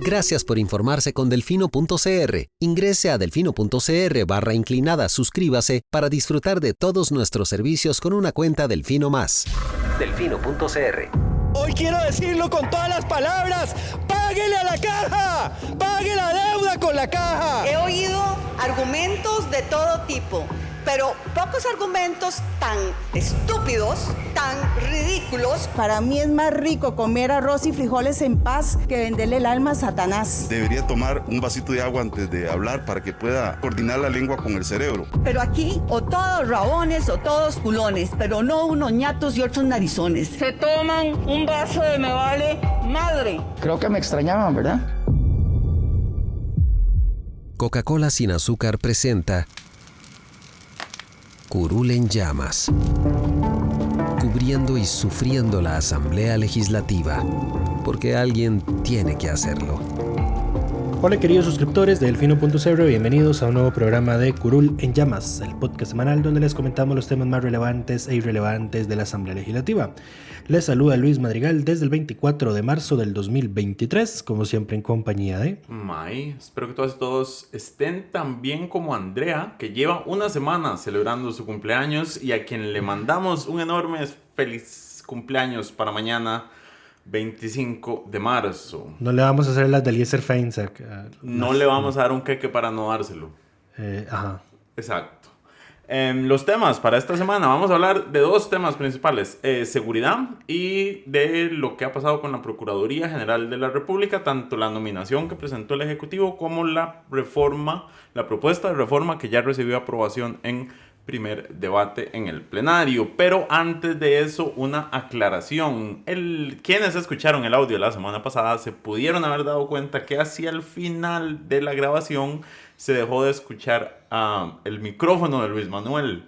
Gracias por informarse con Delfino.cr. Ingrese a delfino.cr/inclinada, suscríbase para disfrutar de todos nuestros servicios con una cuenta Delfino Más. Delfino.cr. Hoy quiero decirlo con todas las palabras. ¡Páguele a la caja! ¡Pague la deuda con la caja! He oído argumentos de todo tipo, pero pocos argumentos tan estúpidos, tan ridículos. Para mí es más rico comer arroz y frijoles en paz que venderle el alma a Satanás. Debería tomar un vasito de agua antes de hablar para que pueda coordinar la lengua con el cerebro. Pero aquí, o todos rabones o todos culones, pero no unos ñatos y otros narizones. Se toman un vaso de me vale madre. Creo que me extrañaban, ¿verdad? Coca-Cola sin azúcar presenta Curul en llamas, cubriendo y sufriendo la Asamblea Legislativa, porque alguien tiene que hacerlo. Hola queridos suscriptores de Delfino.cr, bienvenidos a un nuevo programa de Curul en Llamas, el podcast semanal donde les comentamos los temas más relevantes e irrelevantes de la Asamblea Legislativa. Les saluda Luis Madrigal desde el 24 de marzo del 2023, como siempre en compañía de... Espero que todos estén tan bien como Andrea, que lleva una semana celebrando su cumpleaños y a quien le mandamos un enorme feliz cumpleaños para mañana, 25 de marzo. No le vamos a hacer las de Eliezer Feinsack. No le vamos a dar un queque para no dárselo. Ajá. Exacto. Los temas para esta semana. Vamos a hablar de dos temas principales. Seguridad y de lo que ha pasado con la Procuraduría General de la República. Tanto la nominación que presentó el Ejecutivo como la propuesta de reforma que ya recibió aprobación en primer debate en el plenario. Pero antes de eso, una aclaración. Quienes escucharon el audio la semana pasada se pudieron haber dado cuenta que hacia el final de la grabación se dejó de escuchar el micrófono de Luis Manuel.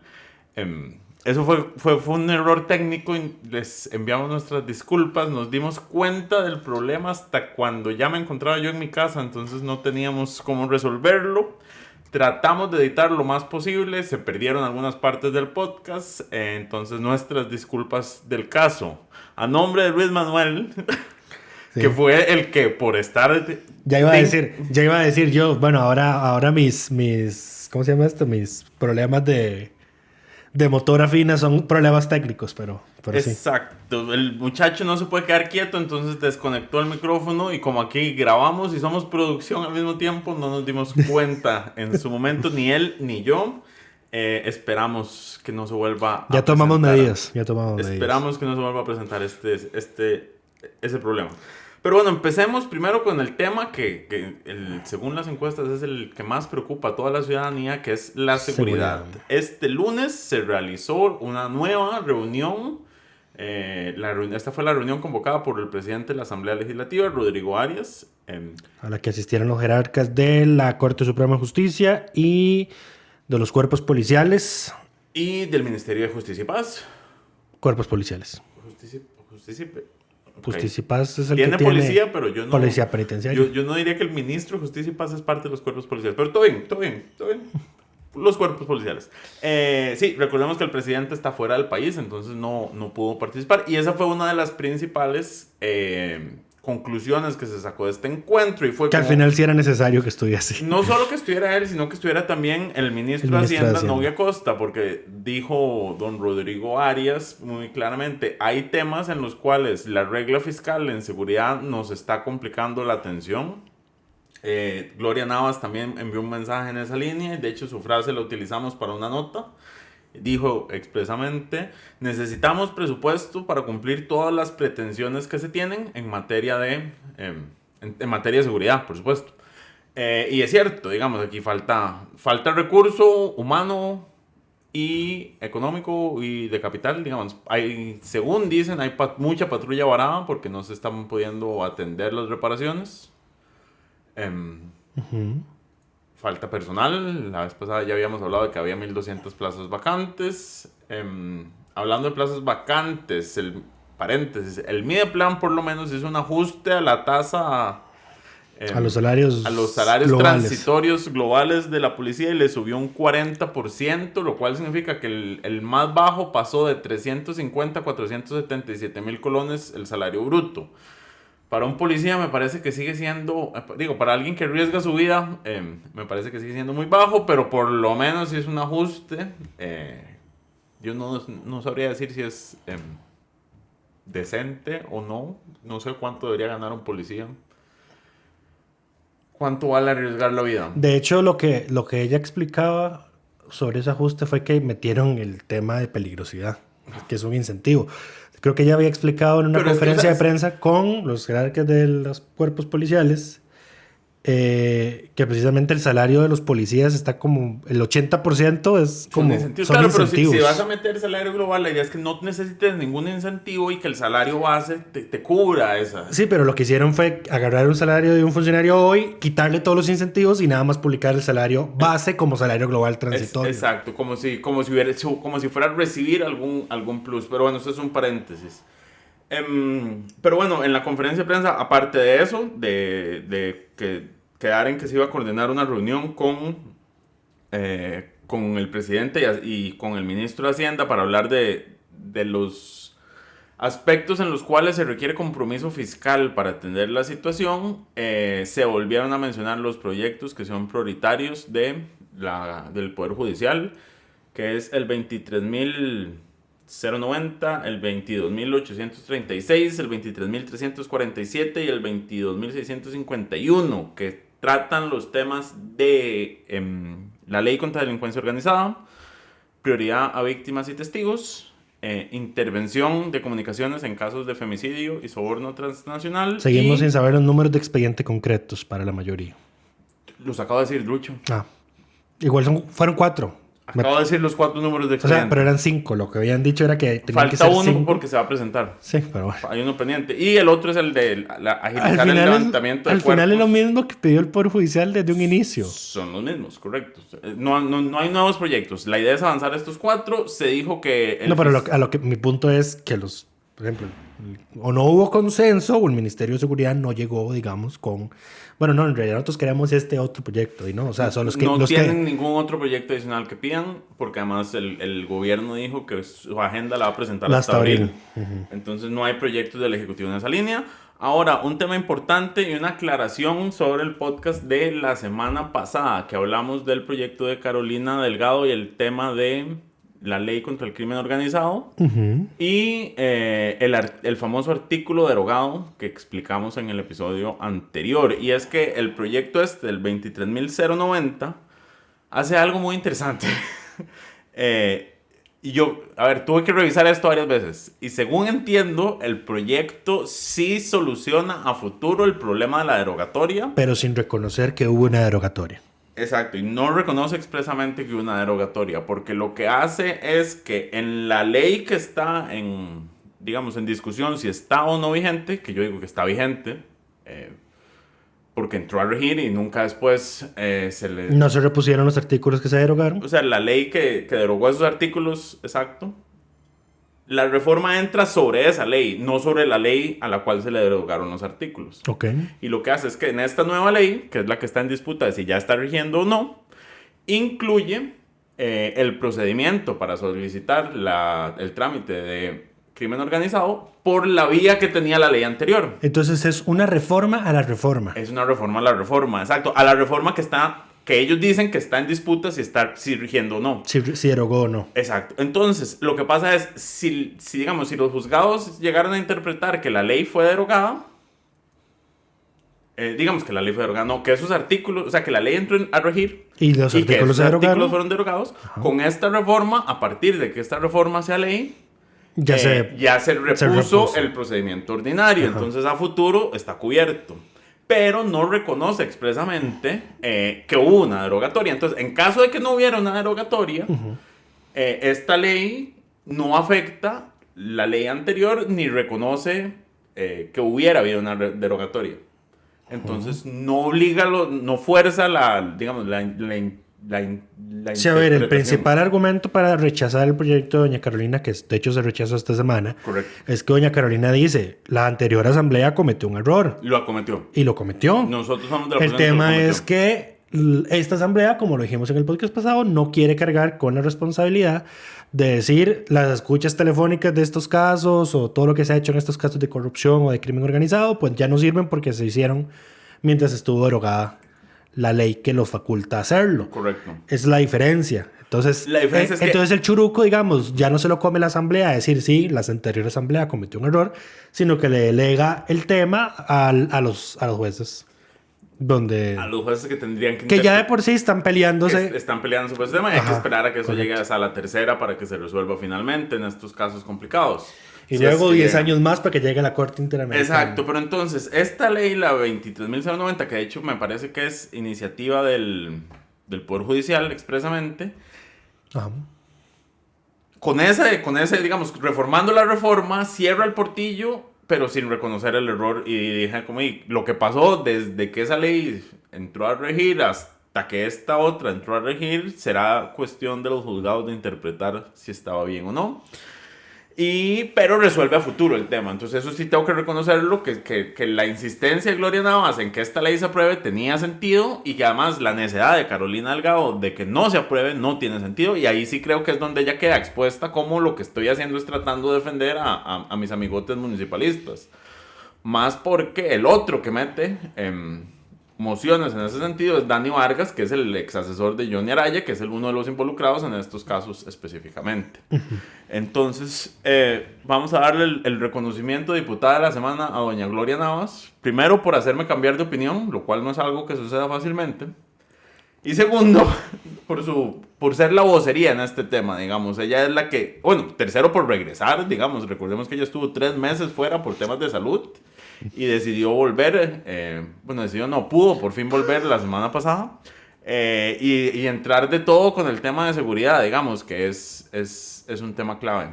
Eso fue un error técnico y les enviamos nuestras disculpas. Nos dimos cuenta del problema hasta cuando ya me encontraba yo en mi casa, entonces no teníamos cómo resolverlo. Tratamos de editar lo más posible, se perdieron algunas partes del podcast, entonces nuestras disculpas del caso. A nombre de Luis Manuel, sí, que fue el que por estar... Ya iba a decir yo, bueno, ahora mis ¿cómo se llama esto? Mis problemas de motor afina son problemas técnicos, pero exacto, sí. El muchacho no se puede quedar quieto, entonces desconectó el micrófono y como aquí grabamos y somos producción al mismo tiempo, no nos dimos cuenta en su momento, ni él ni yo. Esperamos que no se vuelva a tomamos medidas. Esperamos que no se vuelva a presentar ese problema. Pero bueno, empecemos primero con el tema que según las encuestas es el que más preocupa a toda la ciudadanía, que es la seguridad. Este lunes se realizó una nueva reunión. Esta fue la reunión convocada por el presidente de la Asamblea Legislativa, Rodrigo Arias. A la que asistieron los jerarcas de la Corte Suprema de Justicia y de los cuerpos policiales. Y del Ministerio de Justicia y Paz. Cuerpos policiales. Justicia y Paz es el tiene que policía, tiene pero yo no... Policía penitenciaria. Yo no diría que el ministro de Justicia y Paz es parte de los cuerpos policiales. Pero todo bien. Los cuerpos policiales. Sí, recordemos que el presidente está fuera del país, entonces no pudo participar. Y esa fue una de las principales conclusiones que se sacó de este encuentro. Y fue que al final sí era necesario que estuviese. No solo que estuviera él, sino que estuviera también el ministro de Hacienda, Novia Costa, porque dijo don Rodrigo Arias muy claramente, hay temas en los cuales la regla fiscal en seguridad nos está complicando la atención. Gloria Navas también envió un mensaje en esa línea, y de hecho su frase la utilizamos para una nota. Dijo expresamente, necesitamos presupuesto para cumplir todas las pretensiones que se tienen en materia de seguridad, por supuesto. Y es cierto, digamos, aquí falta recurso humano y económico y de capital, digamos. Según dicen, hay mucha patrulla varada porque no se están pudiendo atender las reparaciones. Falta personal. La vez pasada ya habíamos hablado de que había 1,200 plazas vacantes. Hablando de plazas vacantes, el Mideplan por lo menos hizo un ajuste a la tasa... a los salarios globales, transitorios globales de la policía, y le subió un 40%, lo cual significa que el más bajo pasó de 350 a 477 mil colones el salario bruto. para un policía me parece que sigue siendo, digo, para alguien que arriesga su vida, me parece que sigue siendo muy bajo, pero por lo menos si es un ajuste, yo no sabría decir si es decente o no sé cuánto debería ganar un policía. ¿Cuánto vale arriesgar la vida? De hecho, lo que ella explicaba sobre ese ajuste fue que metieron el tema de peligrosidad, que es un incentivo. Creo que ella había explicado en una conferencia de prensa con los jerarcas de los cuerpos policiales que precisamente el salario de los policías está como el 80% es como son incentivos. Claro, pero si vas a meter salario global, la idea es que no necesites ningún incentivo y que el salario base te cubra esa. Sí, pero lo que hicieron fue agarrar un salario de un funcionario hoy, quitarle todos los incentivos y nada más publicar el salario base como salario global transitorio. Exacto, como si fuera a recibir algún plus. Pero bueno, eso es un paréntesis. Pero bueno, en la conferencia de prensa, aparte de eso, de que quedar en que se iba a coordinar una reunión con el presidente y con el ministro de Hacienda para hablar de los aspectos en los cuales se requiere compromiso fiscal para atender la situación, se volvieron a mencionar los proyectos que son prioritarios del Poder Judicial, que es el 23.090, el 22.836, el 23.347 y el 22.651, que tratan los temas de la ley contra la delincuencia organizada, prioridad a víctimas y testigos, intervención de comunicaciones en casos de femicidio y soborno transnacional. Seguimos sin saber los números de expediente concretos para la mayoría. Los acabo de decir, Drucho. Igual fueron 4. Acabo de decir los 4 números de expediente. O sea, pero eran 5. Lo que habían dicho era que tenían que ser 5. Falta uno porque se va a presentar. Sí, pero bueno. Hay uno pendiente. Y el otro es el de agilizar el levantamiento de cuerpos. Al final es lo mismo que pidió el Poder Judicial desde un inicio. Son los mismos, correcto. No hay nuevos proyectos. La idea es avanzar estos 4. Se dijo que... No, pero a lo que mi punto es que los... Por ejemplo, o no hubo consenso o el Ministerio de Seguridad no llegó, digamos, con... Bueno, no, en realidad nosotros queremos este otro proyecto y no, o sea, son los que... No tienen ningún otro proyecto adicional que pidan, porque además el gobierno dijo que su agenda la va a presentar hasta abril. Uh-huh. Entonces no hay proyectos del Ejecutivo en esa línea. Ahora, un tema importante y una aclaración sobre el podcast de la semana pasada, que hablamos del proyecto de Carolina Delgado y el tema de la ley contra el crimen organizado, uh-huh, y el famoso artículo derogado que explicamos en el episodio anterior. Y es que el proyecto del 23.090 hace algo muy interesante. Y yo, tuve que revisar esto varias veces. Y según entiendo, el proyecto sí soluciona a futuro el problema de la derogatoria. Pero sin reconocer que hubo una derogatoria. Exacto, y no reconoce expresamente que hubo una derogatoria, porque lo que hace es que en la ley que está en discusión, si está o no vigente, que yo digo que está vigente, porque entró a regir y nunca después no se repusieron los artículos que se derogaron. O sea, la ley que derogó esos artículos, exacto, la reforma entra sobre esa ley, no sobre la ley a la cual se le derogaron los artículos. Okay. Y lo que hace es que en esta nueva ley, que es la que está en disputa de si ya está rigiendo o no, incluye el procedimiento para solicitar el trámite de crimen organizado por la vía que tenía la ley anterior. Entonces es una reforma a la reforma. Es una reforma a la reforma, exacto. A la reforma que ellos dicen que está en disputa si rigiendo o no. Si derogó o no. Exacto. Entonces, lo que pasa es, si los juzgados llegaran a interpretar que la ley fue derogada, que esos artículos, o sea, que la ley entró a regir y los artículos fueron derogados, ajá, con esta reforma, a partir de que esta reforma sea ley, ya se repuso el procedimiento ordinario. Ajá. Entonces, a futuro está cubierto. Pero no reconoce expresamente que hubo una derogatoria. Entonces, en caso de que no hubiera una derogatoria, uh-huh, esta ley no afecta la ley anterior ni reconoce que hubiera habido una derogatoria. Entonces, uh-huh, no obliga, no fuerza la sí, a ver, el principal argumento para rechazar el proyecto de doña Carolina, que de hecho se rechazó esta semana, correcto, es que doña Carolina dice, la anterior asamblea cometió un error. Lo cometió. Y lo cometió. Nosotros somos de la El tema es que esta asamblea, como lo dijimos en el podcast pasado, no quiere cargar con la responsabilidad de decir las escuchas telefónicas de estos casos o todo lo que se ha hecho en estos casos de corrupción o de crimen organizado, pues ya no sirven porque se hicieron mientras estuvo derogada la ley que lo faculta a hacerlo. Correcto. Es la diferencia. Entonces, entonces el churuco, digamos, ya no se lo come la asamblea a decir sí, la anterior asamblea cometió un error, sino que le delega el tema a los jueces. A los jueces que tendrían que ya de por sí están peleándose. Están peleando sobre ese tema y hay que esperar a que eso llegue a la tercera para que se resuelva finalmente en estos casos complicados. Y luego 10 años más para que llegue a la Corte Interamericana. Exacto, pero entonces, esta ley, la 23.090, que de hecho me parece que es iniciativa del Poder Judicial expresamente, con ese, digamos, reformando la reforma, cierra el portillo, pero sin reconocer el error y dije como, lo que pasó desde que esa ley entró a regir hasta que esta otra entró a regir, será cuestión de los juzgados de interpretar si estaba bien o no. Pero resuelve a futuro el tema. Entonces eso sí tengo que reconocerlo, que la insistencia de Gloria Navas en que esta ley se apruebe tenía sentido y que además la necedad de Carolina Delgado de que no se apruebe no tiene sentido, y ahí sí creo que es donde ella queda expuesta, como lo que estoy haciendo es tratando de defender a mis amigotes municipalistas. Más porque el otro que mete mociones en ese sentido es Dani Vargas, que es el ex asesor de Johnny Araya, que es uno de los involucrados en estos casos específicamente. Entonces, vamos a darle el reconocimiento de diputada de la semana a doña Gloria Navas. Primero, por hacerme cambiar de opinión, lo cual no es algo que suceda fácilmente. Y segundo, por ser la vocería en este tema, digamos. Ella es la que... Bueno, tercero, por regresar, digamos. Recordemos que ella estuvo 3 meses fuera por temas de salud y decidió volver. Pudo por fin volver la semana pasada. Y entrar de todo con el tema de seguridad, digamos, que es un tema clave.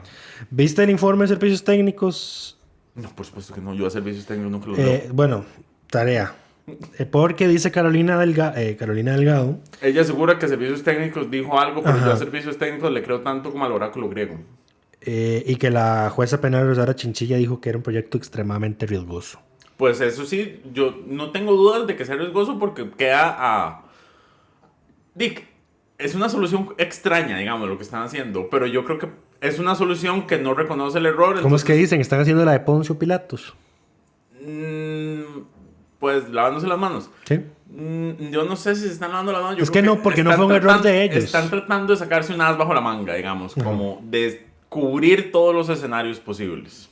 ¿Viste el informe de servicios técnicos? No, por supuesto que no. Yo a servicios técnicos nunca lo veo. Bueno, tarea. Porque dice Carolina Delgado. Ella asegura que servicios técnicos dijo algo, pero yo a servicios técnicos le creo tanto como al oráculo griego. Y que la jueza penal Rosara Chinchilla dijo que era un proyecto extremadamente riesgoso. Pues eso sí, yo no tengo dudas de que sea riesgoso porque queda es una solución extraña, digamos, lo que están haciendo, pero yo creo que es una solución que no reconoce el error. ¿Cómo es que dicen? ¿Están haciendo la de Poncio Pilatos? Pues lavándose las manos. Sí. Yo no sé si se están lavando las manos. Es que no, porque no fue un error de ellos. Están tratando de sacarse un as bajo la manga, digamos, como de cubrir todos los escenarios posibles.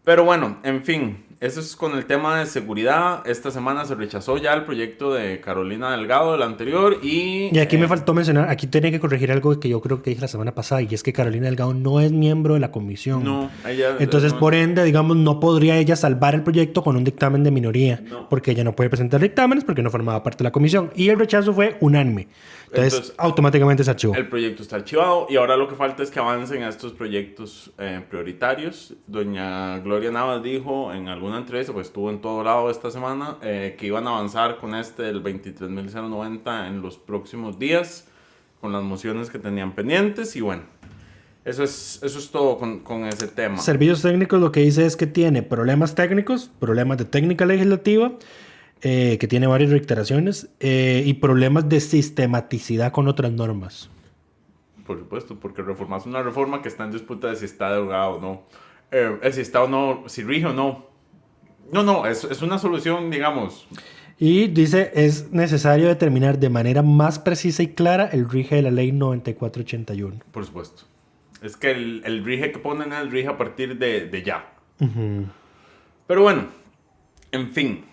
Pero bueno, en fin, eso es con el tema de seguridad. Esta semana se rechazó ya el proyecto de Carolina Delgado, del anterior, y aquí me faltó mencionar, aquí tenía que corregir algo que yo creo que dije la semana pasada, y es que Carolina Delgado no es miembro de la comisión. No, ella... Entonces, por ende, digamos, no podría ella salvar el proyecto con un dictamen de minoría, porque ella no puede presentar dictámenes porque no formaba parte de la comisión, y el rechazo fue unánime. Entonces automáticamente se archivó. El proyecto está archivado y ahora lo que falta es que avancen a estos proyectos prioritarios. Doña Gloria Navas dijo en alguna entrevista, pues estuvo en todo lado esta semana, que iban a avanzar con del 23.090 en los próximos días, con las mociones que tenían pendientes, y bueno, eso es todo con ese tema. Servicios técnicos lo que dice es que tiene problemas técnicos, problemas de técnica legislativa, que tiene varias reiteraciones, y problemas de sistematicidad con otras normas. Por supuesto, porque reformas una reforma que está en disputa de si está derogada o no, si está o no, si rige o no. No, es una solución, digamos. Y dice, es necesario determinar de manera más precisa y clara el rige de la ley 9481. Por supuesto. Es que el rige que ponen es el rige a partir de ya. Pero bueno, en fin.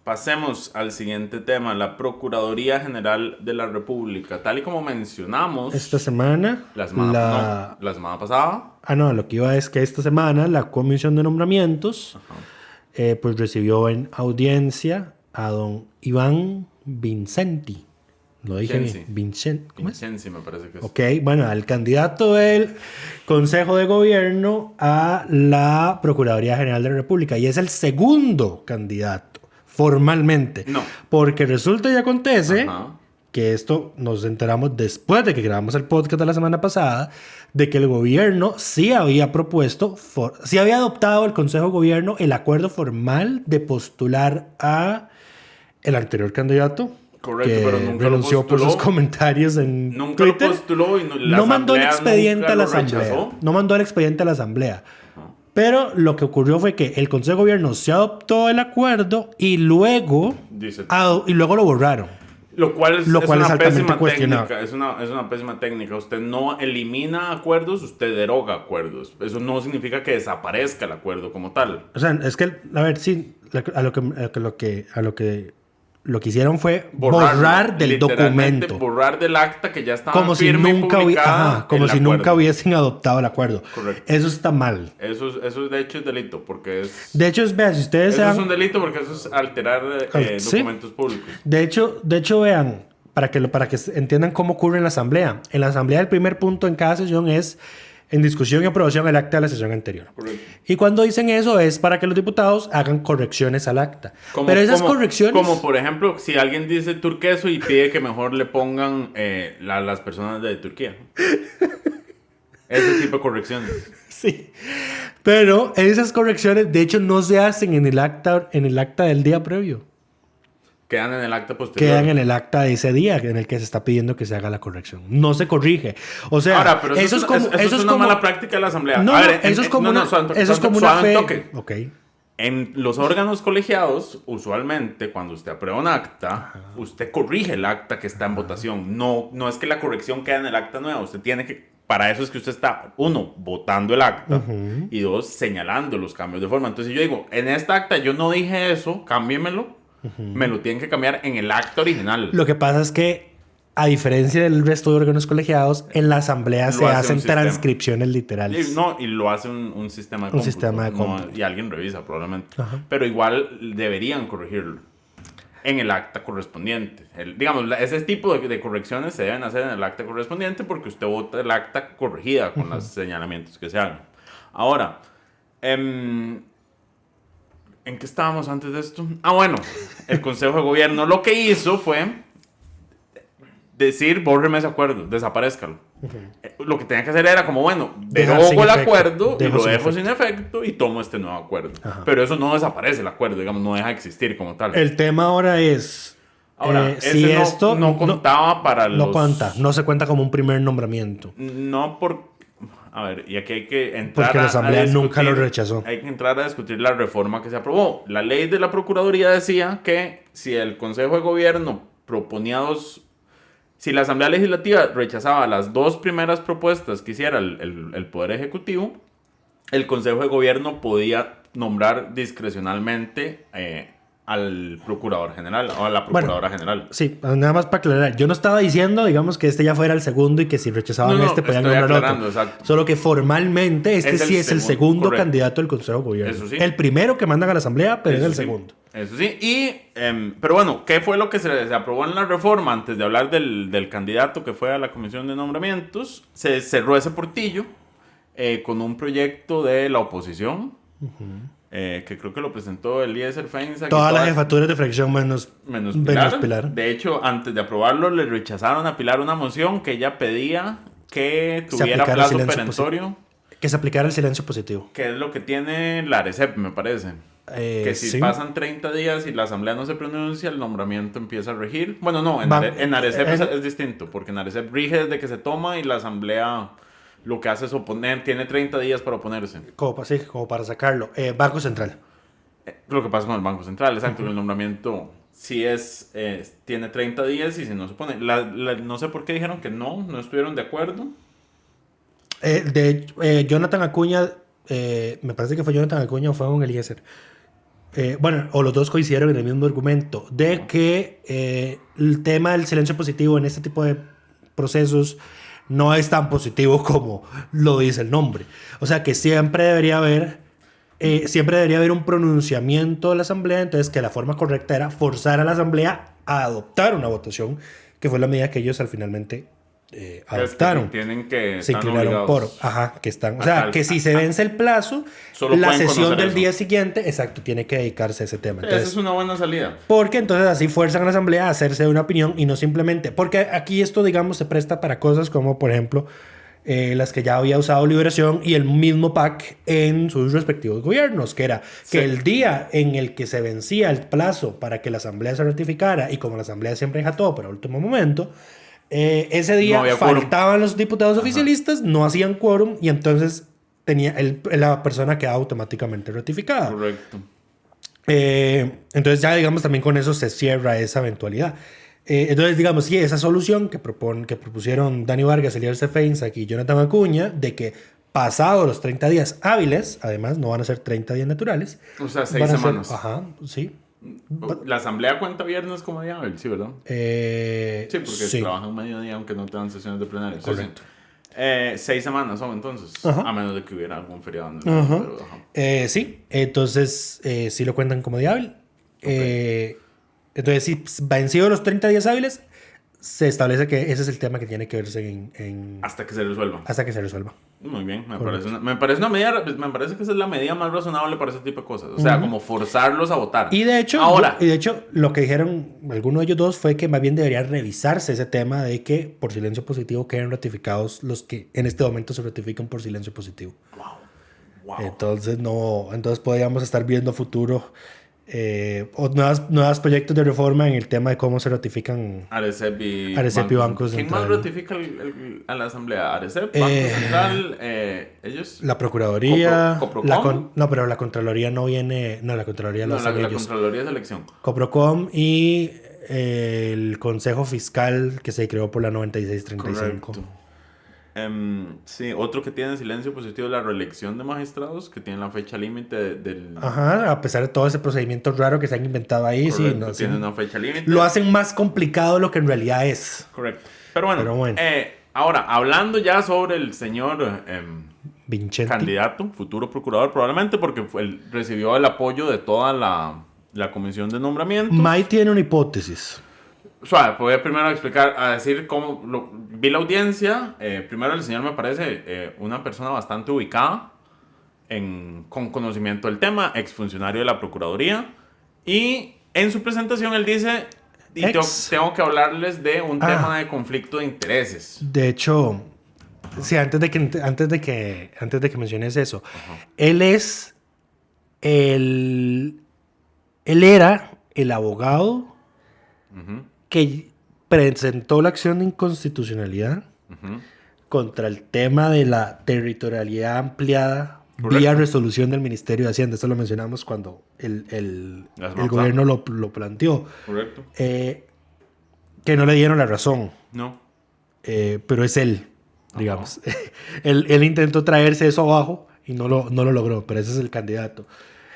Pasemos al siguiente tema, la Procuraduría General de la República. Tal y como mencionamos... Esta semana... La semana pasada. Lo que iba es que esta semana la Comisión de Nombramientos pues recibió en audiencia a don Iván Vincenti. Lo dije bien. Vincenzi, me parece que es. Ok, bueno, al candidato del Consejo de Gobierno a la Procuraduría General de la República. Y es el segundo candidato, formalmente. No. Porque resulta y acontece que esto nos enteramos después de que grabamos el podcast de la semana pasada, de que el gobierno sí había propuesto, sí había adoptado el Consejo de Gobierno el acuerdo formal de postular a el anterior candidato. Correcto, que pero nunca renunció lo por postuló. sus comentarios en Nunca Twitter. lo postuló y No mandó el expediente a la asamblea. asamblea. No mandó el expediente a la asamblea. Pero lo que ocurrió fue que el Consejo de Gobierno se adoptó el acuerdo y luego lo borraron. Lo cual es altamente una pésima cuestionable. técnica. Es una pésima técnica. Usted no elimina acuerdos, usted deroga acuerdos. Eso no significa que desaparezca el acuerdo como tal. O sea, es que, a ver, sí, lo que hicieron fue borrar del literalmente documento. Borrar del acta que ya estaba Como si firme y nunca, publicada como el si acuerdo. nunca hubiesen adoptado el acuerdo. Correcto. Eso está mal. Eso de hecho es delito porque es... De hecho, vean, si ustedes Eso sean... es un delito porque eso es alterar ¿Sí? documentos públicos. De hecho, vean, para que entiendan cómo ocurre en la asamblea. En la asamblea el primer punto en cada sesión es en discusión y aprobación el acta de la sesión anterior. Correcto. Y cuando dicen eso es para que los diputados hagan correcciones al acta. Pero esas correcciones... Como por ejemplo, si alguien dice turqueso y pide que mejor le pongan las personas de Turquía. Ese tipo de correcciones. Sí. Pero esas correcciones, de hecho, no se hacen en el acta del día previo. Quedan en el acta posterior. Quedan en el acta de ese día en el que se está pidiendo que se haga la corrección. No se corrige. O sea, Ahora, pero eso es una mala práctica de la asamblea. No, a ver, eso es como una fe. Ok. En los órganos colegiados, usualmente, cuando usted aprueba un acta, usted corrige el acta que está en votación. No es que la corrección quede en el acta nueva. Usted tiene que... Para eso es que usted está, uno, votando el acta y dos, señalando los cambios de forma. Entonces yo digo, en esta acta yo no dije eso, cámbiemelo. Me lo tienen que cambiar en el acta original. Lo que pasa es que, a diferencia del resto de órganos colegiados, en la asamblea se hacen transcripciones literales. Y lo hace un sistema de cómputo. Y alguien revisa probablemente. Pero igual deberían corregirlo en el acta correspondiente. Digamos, ese tipo de correcciones se deben hacer en el acta correspondiente porque usted vota el acta corregida con los señalamientos que se hagan. Ahora, ¿en qué estábamos antes de esto? Bueno, el Consejo de Gobierno lo que hizo fue decir, bórreme ese acuerdo, desaparezcalo. Lo que tenía que hacer era como, bueno, derogo el acuerdo y lo dejo sin efecto y tomo este nuevo acuerdo. Pero eso no desaparece el acuerdo, digamos, no deja de existir como tal. El tema ahora es... Ahora, si esto no contaba para los... No cuenta, no se cuenta como un primer nombramiento. No por... A ver, y aquí hay que entrar porque la asamblea nunca lo rechazó. Hay que entrar a discutir la reforma que se aprobó. La ley de la Procuraduría decía que si el Consejo de Gobierno proponía si la Asamblea Legislativa rechazaba las dos primeras propuestas que hiciera el Poder Ejecutivo, el Consejo de Gobierno podía nombrar discrecionalmente al Procurador General o a la Procuradora General. Sí, nada más para aclarar. Yo no estaba diciendo, digamos, que este ya fuera el segundo y que si rechazaban podían nombrar otro. Exacto. Solo que formalmente sí es el segundo correcto. Candidato del Consejo de Gobierno. Eso sí. El primero que mandan a la Asamblea, pero Eso es el sí. segundo. Eso sí. Pero bueno, ¿qué fue lo que se aprobó en la reforma? Antes de hablar del candidato que fue a la Comisión de Nombramientos, se cerró ese portillo con un proyecto de la oposición. Que creo que lo presentó Eliezer Feinsack. Todas las jefaturas de fracción menos Pilar. De hecho, antes de aprobarlo, le rechazaron a Pilar una moción que ella pedía que tuviera plazo perentorio. Que se aplicara el silencio positivo. Que es lo que tiene la ARECEP, me parece. Que si pasan 30 días y la asamblea no se pronuncia, el nombramiento empieza a regir. Bueno, no, en ARECEP es distinto, porque en ARECEP rige desde que se toma y la asamblea lo que hace es oponer, tiene 30 días para oponerse. Como para sacarlo. Banco Central. Lo que pasa con el Banco Central, exacto, el nombramiento sí tiene 30 días y si no se opone. No sé por qué dijeron que no estuvieron de acuerdo. Jonathan Acuña, me parece que fue Jonathan Acuña o fue un Eliezer. O los dos coincidieron en el mismo argumento de que el tema del silencio positivo en este tipo de procesos no es tan positivo como lo dice el nombre. O sea que siempre debería haber un pronunciamiento de la asamblea, entonces que la forma correcta era forzar a la asamblea a adoptar una votación, que fue la medida que ellos finalmente adoptaron. Es que tienen que se inclinaron por que están, o sea, que si se vence el plazo, la sesión del día siguiente, exacto, tiene que dedicarse a ese tema. Entonces, esa es una buena salida. Porque entonces así fuerzan a la asamblea a hacerse una opinión y no simplemente, porque aquí esto, digamos, se presta para cosas como, por ejemplo, las que ya había usado Liberación y el mismo PAC en sus respectivos gobiernos, que era que el día en el que se vencía el plazo para que la Asamblea se ratificara, y como la Asamblea siempre deja todo para último momento, ese día no faltaban los diputados oficialistas, no hacían quórum, y entonces la persona quedaba automáticamente ratificada. Correcto. Entonces ya, digamos, también con eso se cierra esa eventualidad. Entonces, digamos, sí, esa solución que propusieron Dani Vargas, Eliezer Feinsack y Jonathan Acuña, de que pasados los 30 días hábiles, además no van a ser 30 días naturales. O sea, 6 semanas. Ajá, sí. La asamblea cuenta viernes como día hábil, sí, ¿verdad? Sí, porque trabajan mediodía aunque no tengan sesiones de plenario. Correcto. 6 semanas son entonces, ajá, a menos de que hubiera algún feriado. Ajá. Pero, sí, entonces sí lo cuentan como día hábil. Okay. Entonces, si vencidos los 30 días hábiles, se establece que ese es el tema que tiene que verse hasta que se resuelva. Hasta que se resuelva. Muy bien, me parece que esa es la medida más razonable para ese tipo de cosas. O sea, como forzarlos a votar. Y de hecho, lo que dijeron algunos de ellos dos fue que más bien debería revisarse ese tema de que por silencio positivo queden ratificados los que en este momento se ratifican por silencio positivo. Wow. Entonces podríamos estar viendo futuro o nuevos proyectos de reforma en el tema de cómo se ratifican Arecep y bancos. ¿Quién más ratifica a la asamblea? Arecep, Banco Central, ellos. La Procuraduría. Coprocom. Pero la Contraloría no viene. No, la Contraloría la Contraloría es elección. Coprocom y el Consejo Fiscal que se creó por la 9635. Correcto. Sí, otro que tiene silencio positivo es la reelección de magistrados, que tiene la fecha límite del... Ajá, a pesar de todo ese procedimiento raro que se han inventado ahí. Correcto, sí, no, tiene una fecha límite. Lo hacen más complicado de lo que en realidad es. Correcto. Pero bueno. Ahora, hablando ya sobre el señor Vincenti, candidato, futuro procurador, probablemente porque recibió el apoyo de toda la comisión de nombramientos. May tiene una hipótesis. Suave, voy a primero decir cómo vi la audiencia. Primero, el señor me parece una persona bastante ubicada, con conocimiento del tema, exfuncionario de la Procuraduría. Y en su presentación él dice, tengo que hablarles de un tema de conflicto de intereses. De hecho, sí, antes de que menciones eso, él era el abogado que presentó la acción de inconstitucionalidad contra el tema de la territorialidad ampliada. Correcto. Vía resolución del Ministerio de Hacienda. Eso lo mencionamos cuando el gobierno lo planteó. Correcto. Que no le dieron la razón. No. Pero es él, digamos. Él intentó traerse eso abajo y no lo logró, pero ese es el candidato.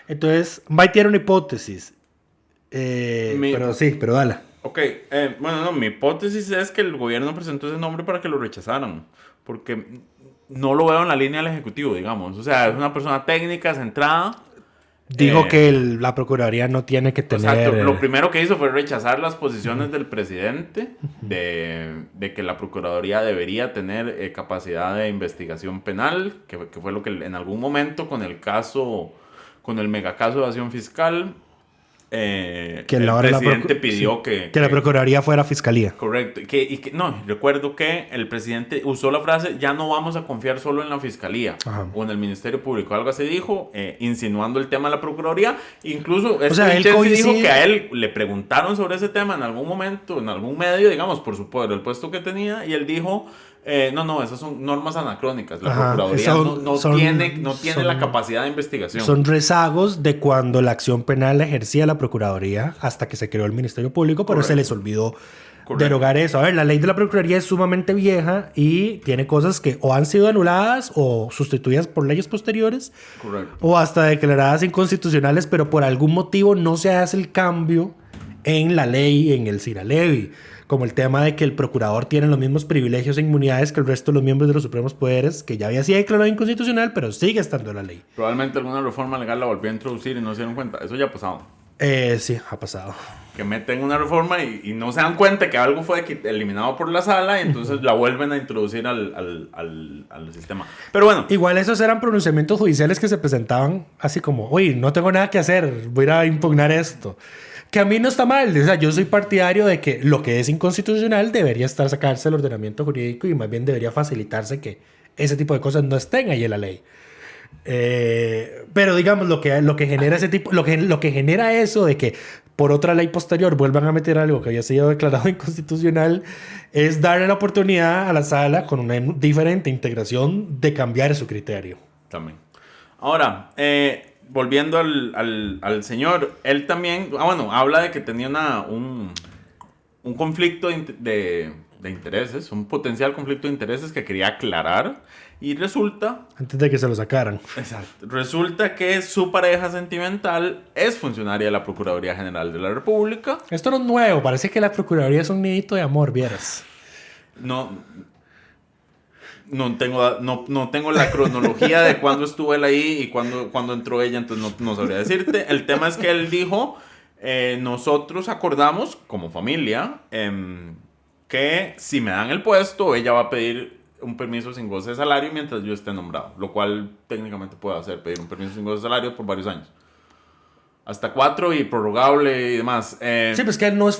Entonces, May tiene una hipótesis. Pero dale. Ok, mi hipótesis es que el gobierno presentó ese nombre para que lo rechazaran, porque no lo veo en la línea del Ejecutivo, digamos. O sea, es una persona técnica, centrada. Digo que la Procuraduría no tiene que tener... Exacto, lo primero que hizo fue rechazar las posiciones del presidente de que la Procuraduría debería tener capacidad de investigación penal, que fue lo que en algún momento con el megacaso de evasión fiscal... el presidente pidió que la Procuraduría fuera Fiscalía. Correcto. Recuerdo que el presidente usó la frase, ya no vamos a confiar solo en la Fiscalía. Ajá. O en el Ministerio Público. Algo así dijo, insinuando el tema de la Procuraduría. Incluso él dijo que a él le preguntaron sobre ese tema en algún momento, en algún medio, digamos, por el puesto que tenía, y él dijo... No, esas son normas anacrónicas. La Procuraduría no tiene la capacidad de investigación. Son rezagos de cuando la acción penal la ejercía la Procuraduría hasta que se creó el Ministerio Público, pero se les olvidó derogar eso. A ver, la ley de la Procuraduría es sumamente vieja y tiene cosas que o han sido anuladas o sustituidas por leyes posteriores. Correcto. O hasta declaradas inconstitucionales, pero por algún motivo no se hace el cambio en la ley, en el CIRALEVI. Como el tema de que el procurador tiene los mismos privilegios e inmunidades que el resto de los miembros de los supremos poderes, que ya había sido declarado inconstitucional, pero sigue estando en la ley. Probablemente alguna reforma legal la volvió a introducir y no se dieron cuenta. Eso ya ha pasado. Sí, ha pasado. Que meten una reforma y no se dan cuenta que algo fue eliminado por la sala y entonces la vuelven a introducir al sistema. Pero bueno. Igual esos eran pronunciamientos judiciales que se presentaban así como, oye, no tengo nada que hacer, voy a ir a impugnar esto. Que a mí no está mal. O sea, yo soy partidario de que lo que es inconstitucional debería estar sacarse del ordenamiento jurídico y más bien debería facilitarse que ese tipo de cosas no estén ahí en la ley. Pero digamos, lo que genera ese tipo, lo que genera eso de que por otra ley posterior vuelvan a meter algo que había sido declarado inconstitucional es darle la oportunidad a la sala con una diferente integración de cambiar su criterio. También. Ahora, volviendo al señor, él también, habla de que tenía un conflicto de intereses, un potencial conflicto de intereses que quería aclarar, y resulta... Antes de que se lo sacaran. Exacto. Resulta que su pareja sentimental es funcionaria de la Procuraduría General de la República. Esto no es nuevo, parece que la Procuraduría es un nidito de amor, vieras. No tengo la cronología de cuándo estuvo él ahí y cuándo entró ella, entonces no sabría decirte. El tema es que él dijo, nosotros acordamos como familia que si me dan el puesto, ella va a pedir un permiso sin goce de salario mientras yo esté nombrado, lo cual técnicamente puede hacer, pedir un permiso sin goce de salario por varios años. Hasta 4 y prorrogable y demás. Sí, pues que él no es...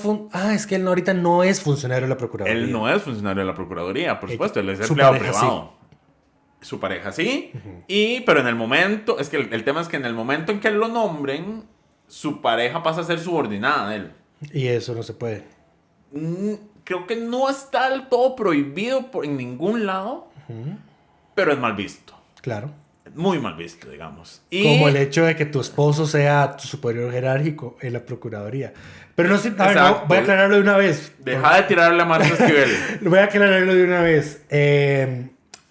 es que él ahorita no es funcionario de la Procuraduría. Él no es funcionario de la Procuraduría, por supuesto. Él es empleado privado. Sí. Su pareja sí. Pero en el momento... Es que el tema es que en el momento en que lo nombren, su pareja pasa a ser subordinada de él. Y eso no se puede. Creo que no está del todo prohibido en ningún lado, pero es mal visto. Claro. Muy mal visto, digamos. Como el hecho de que tu esposo sea tu superior jerárquico en la Procuraduría. Pero no sé, no, voy a aclararlo de una vez. Deja de tirarle a Marta Esquivel. Voy a aclararlo de una vez.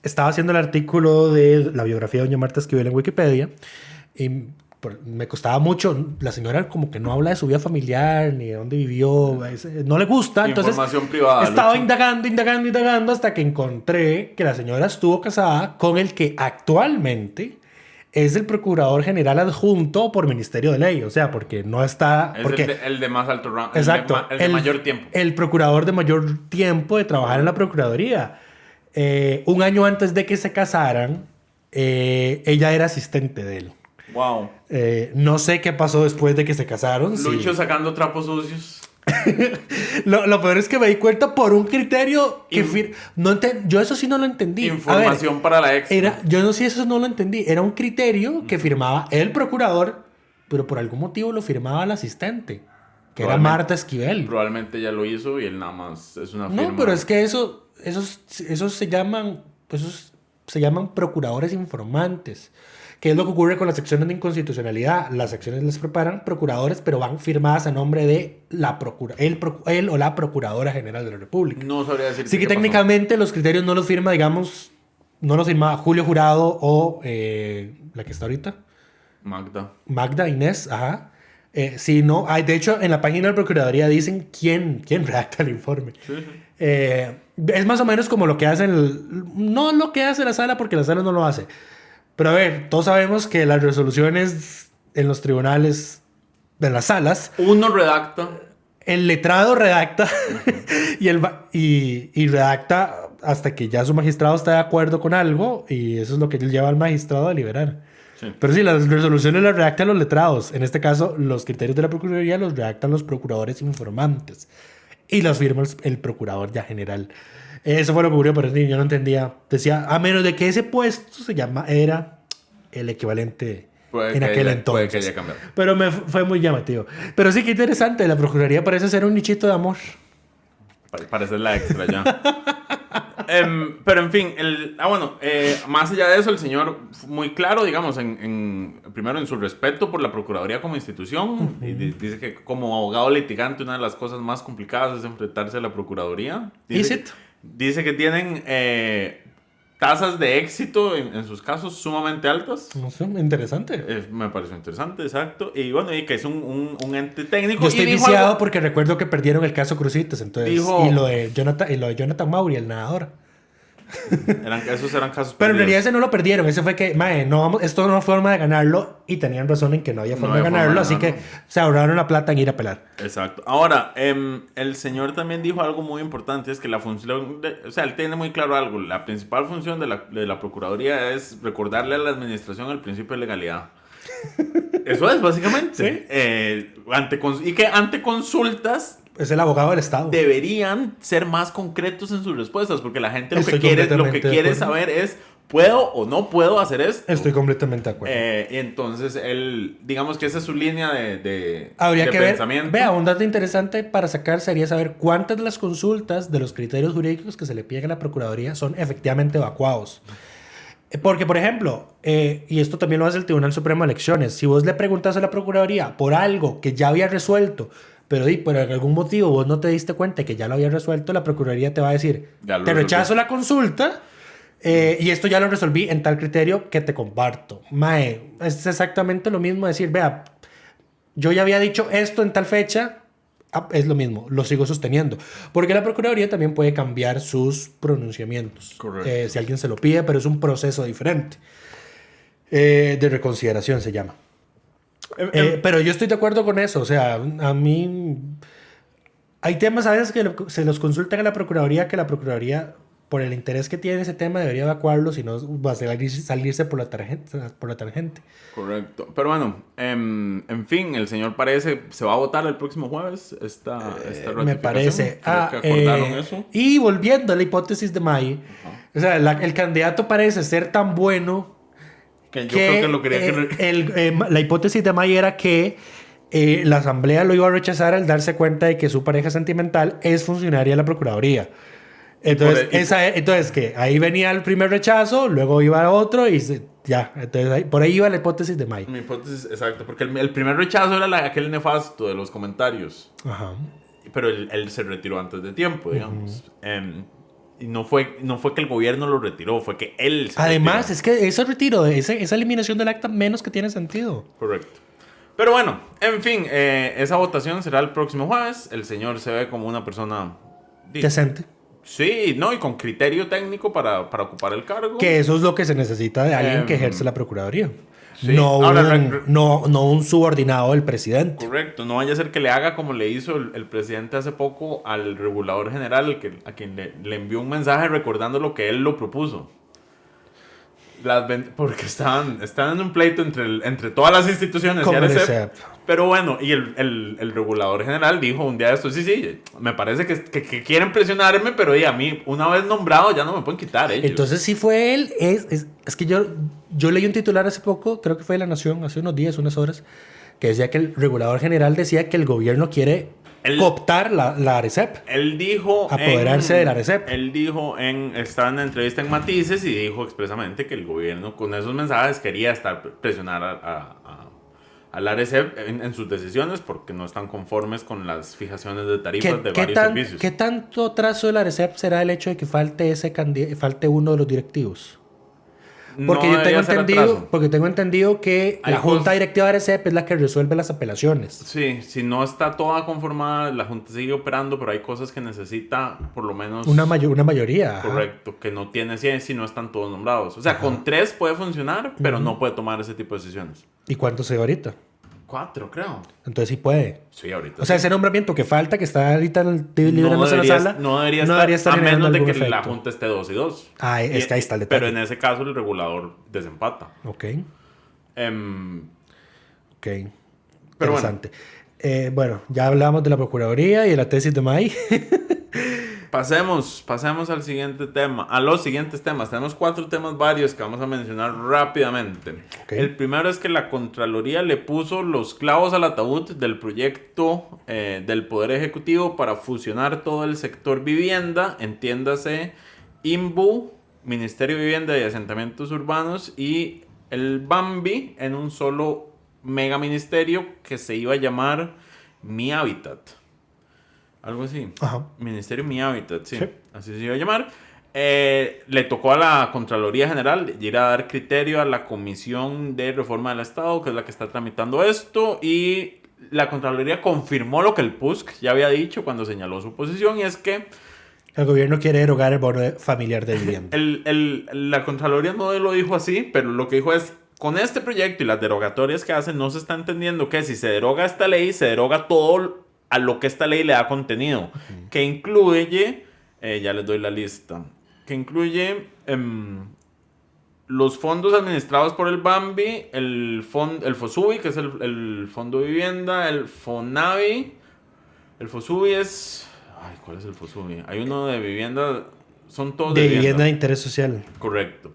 Estaba haciendo el artículo de la biografía de doña Marta Esquivel en Wikipedia y me costaba mucho. La señora como que no habla de su vida familiar ni de dónde vivió, no le gusta. Información privada. Estaba indagando hasta que encontré que la señora estuvo casada con el que actualmente es el procurador general adjunto por Ministerio de Ley. O sea, porque no está... Es el de más alto rango. Exacto. El de mayor tiempo. El procurador de mayor tiempo de trabajar en la Procuraduría. Un año antes de que se casaran, ella era asistente de él. Wow. No sé qué pasó después de que se casaron. Lucho sacando trapos sucios. Lo peor es que me di cuenta por un criterio que yo eso sí no lo entendí. Información para la ex. Yo no sé, eso no lo entendí. Era un criterio que firmaba el procurador, pero por algún motivo lo firmaba el asistente, que era Marta Esquivel. Probablemente ya lo hizo y él nada más es una firma. No, pero es que esos se llaman procuradores informantes. ¿Qué es lo que ocurre con las secciones de inconstitucionalidad? Las secciones las preparan procuradores, pero van firmadas a nombre de él o la Procuradora General de la República. No sabría decir. Sí que técnicamente los criterios no los firma, no los firma Julio Jurado o la que está ahorita. Magda Inés, ajá. Sí, no. De hecho, en la página de la Procuraduría dicen quién redacta el informe. Sí. Es más o menos como lo que hacen... No lo que hace la sala, porque la sala no lo hace. Pero a ver, todos sabemos que las resoluciones en los tribunales, en las salas... Uno redacta. El letrado redacta y redacta hasta que ya su magistrado está de acuerdo con algo y eso es lo que lleva al magistrado a liberar. Sí. Pero sí, las resoluciones las redactan los letrados. En este caso, los criterios de la Procuraduría los redactan los procuradores informantes y los firma el procurador ya general. Eso fue lo que ocurrió, pero yo no entendía. Decía, a menos de que ese puesto era el equivalente en aquel entonces. Puede que haya cambiado. Pero fue muy llamativo. Pero sí, qué interesante. La Procuraduría parece ser un nichito de amor. Parece la extra ya. Pero en fin, más allá de eso, el señor muy claro, digamos, primero en su respeto por la Procuraduría como institución. Y dice que como abogado litigante una de las cosas más complicadas es enfrentarse a la Procuraduría. Dice que tienen tasas de éxito en sus casos sumamente altas. No sé, interesante. Me pareció interesante, exacto. Y y que es un ente técnico. Yo estoy viciado porque recuerdo que perdieron el caso Cruzitas, entonces. Y lo de Jonathan Mauri, el nadador. Esos eran casos perdidos. Pero en realidad ese no lo perdieron. Ese fue que, esto no es forma de ganarlo. Y tenían razón en que no había forma de ganarlo. Así que se ahorraron la plata en ir a apelar. Exacto. Ahora, el señor también dijo algo muy importante. Es que la función... él tiene muy claro algo. La principal función de la Procuraduría es recordarle a la administración el principio de legalidad. Eso es, básicamente. ¿Sí? Y que ante consultas es el abogado del Estado. Deberían ser más concretos en sus respuestas, porque la gente lo Estoy que quiere saber es, ¿puedo o no puedo hacer esto? Estoy completamente de acuerdo. Y entonces, digamos que esa es su línea de Habría que pensamiento. Vea, un dato interesante para sacar sería saber cuántas de las consultas de los criterios jurídicos que se le piden a la Procuraduría son efectivamente evacuados. Porque, por ejemplo, y esto también lo hace el Tribunal Supremo de Elecciones, si vos le preguntas a la Procuraduría por algo que ya había resuelto, pero por algún motivo vos no te diste cuenta que ya lo había resuelto, la Procuraduría te va a decir, te rechazo la consulta y esto ya lo resolví en tal criterio que te comparto. Mae, es exactamente lo mismo decir, vea, yo ya había dicho esto en tal fecha, es lo mismo, lo sigo sosteniendo. Porque la Procuraduría también puede cambiar sus pronunciamientos. Correcto. Si alguien se lo pide, pero es un proceso diferente. De reconsideración se llama. Pero yo estoy de acuerdo con eso. O sea, a mí... Hay temas a veces que se los consultan a la Procuraduría, que la Procuraduría, por el interés que tiene ese tema, debería evacuarlos y no va a salirse por la tangente. Correcto. Pero bueno, en fin, el señor parece se va a votar el próximo jueves esta ratificación. Me parece. Creo que acordaron eso. Y volviendo a la hipótesis de May, o sea, el candidato parece ser tan bueno que yo creo que lo quería la hipótesis de May era que la asamblea lo iba a rechazar al darse cuenta de que su pareja sentimental es funcionaria de la Procuraduría. Entonces que ahí venía el primer rechazo, luego iba otro y ya. Entonces por ahí iba la hipótesis de May. Mi hipótesis, exacto, porque el primer rechazo era aquel nefasto de los comentarios. Ajá. Pero él se retiró antes de tiempo, digamos. Y no fue que el gobierno lo retiró, fue que él se Además, retiró. es que ese retiro, esa eliminación del acta menos que tiene sentido. Correcto. Pero bueno, en fin, esa votación será el próximo jueves. El señor se ve como una persona decente. Sí, no, y con criterio técnico para ocupar el cargo. Que eso es lo que se necesita de alguien que ejerce la Procuraduría. Sí. No, Ahora, no un subordinado del presidente. Correcto, no vaya a ser que le haga como le hizo el presidente hace poco al regulador general, a quien le envió un mensaje recordando lo que él lo propuso. Porque están en un pleito entre todas las instituciones y ARECEP. Pero bueno, y el regulador general dijo un día de esto, sí, me parece que quieren presionarme, pero a mí, una vez nombrado, ya no me pueden quitar ellos. Entonces, si fue él, es que yo leí un titular hace poco, creo que fue de La Nación, hace unos días, unas horas, que decía que el regulador general decía que el gobierno quiere cooptar la ARECEP. Él dijo... Apoderarse de la ARECEP. Él dijo, estaba en una entrevista en Matices y dijo expresamente que el gobierno con esos mensajes quería presionar a la ARECEP en sus decisiones porque no están conformes con las fijaciones de tarifas de varios servicios. ¿Qué tanto trazo de la ARECEP será el hecho de que falte uno de los directivos? Porque tengo entendido que la Junta Directiva de ARECEP es la que resuelve las apelaciones. Sí, si no está toda conformada, la Junta sigue operando, pero hay cosas que necesita por lo menos... Una mayoría. Correcto, que no tiene 100 si no están todos nombrados. O sea, con 3 puede funcionar, pero no puede tomar ese tipo de decisiones. ¿Y cuántos se va ahorita? 4, creo. Entonces sí puede. Sí, ahorita. O sea, ese nombramiento que falta, que está ahorita liberándose en la sala, no debería estar a menos de que efecto. La Junta esté 2 y 2. Es que ahí está el detalle. Pero en ese caso el regulador desempata. Ok. Pero interesante. Bueno, ya hablamos de la Procuraduría y de la tesis de May. Pasemos al siguiente tema, a los siguientes temas. Tenemos 4 temas varios que vamos a mencionar rápidamente. Okay. El primero es que la Contraloría le puso los clavos al ataúd del proyecto del Poder Ejecutivo para fusionar todo el sector vivienda, entiéndase INBU, Ministerio de Vivienda y Asentamientos Urbanos, y el BAMBI en un solo mega ministerio que se iba a llamar Mi Hábitat. Algo así. Ajá. Ministerio Mi Hábitat, sí. Así se iba a llamar. Le tocó a la Contraloría General ir a dar criterio a la Comisión de Reforma del Estado, que es la que está tramitando esto, y la Contraloría confirmó lo que el PUSC ya había dicho cuando señaló su posición, y es que el gobierno quiere derogar el bono familiar de vivienda. La Contraloría no lo dijo así, pero lo que dijo es, con este proyecto y las derogatorias que hacen, no se está entendiendo que si se deroga esta ley, se deroga todo a lo que esta ley le da contenido, que incluye, ya les doy la lista, que incluye los fondos administrados por el BAMBI, el FOSUBI, que es el Fondo de Vivienda, el FONAVI. El FOSUBI es... Ay, ¿cuál es el FOSUBI? Hay uno de vivienda... Son todos de vivienda de interés social. Correcto.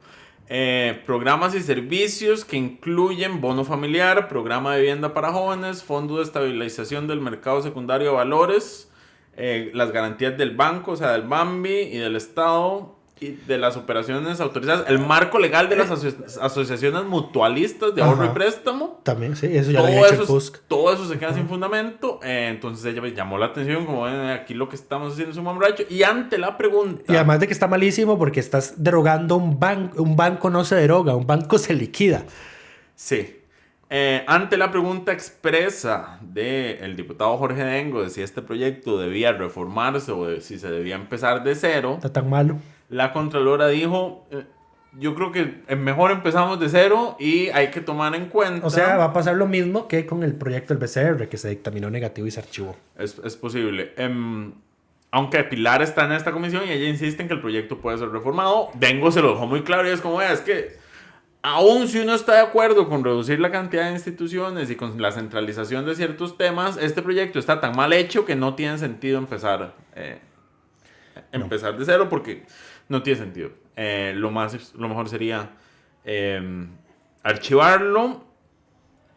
Programas y servicios que incluyen bono familiar, programa de vivienda para jóvenes, fondo de estabilización del mercado secundario de valores, las garantías del banco, o sea, del BAMBI y del Estado, y de las operaciones autorizadas, el marco legal de las asociaciones mutualistas de ahorro y préstamo. También, sí, eso ya lo había hecho el PUSC. Todo eso se queda sin fundamento. Entonces ella me llamó la atención, como ven, aquí lo que estamos haciendo es un mamarracho. Y ante la pregunta... Y además de que está malísimo porque estás derogando un banco no se deroga, un banco se liquida. Sí. Ante la pregunta expresa del diputado Jorge Dengo de si este proyecto debía reformarse o de si se debía empezar de cero... Está tan malo. La Contralora dijo, yo creo que mejor empezamos de cero y hay que tomar en cuenta... O sea, va a pasar lo mismo que con el proyecto del BCR, que se dictaminó negativo y se archivó. Es posible. Aunque Pilar está en esta comisión y ella insiste en que el proyecto puede ser reformado, Dengo se lo dejó muy claro y es como, es que aún si uno está de acuerdo con reducir la cantidad de instituciones y con la centralización de ciertos temas, este proyecto está tan mal hecho que no tiene sentido empezar de cero porque... No tiene sentido. Lo mejor sería archivarlo.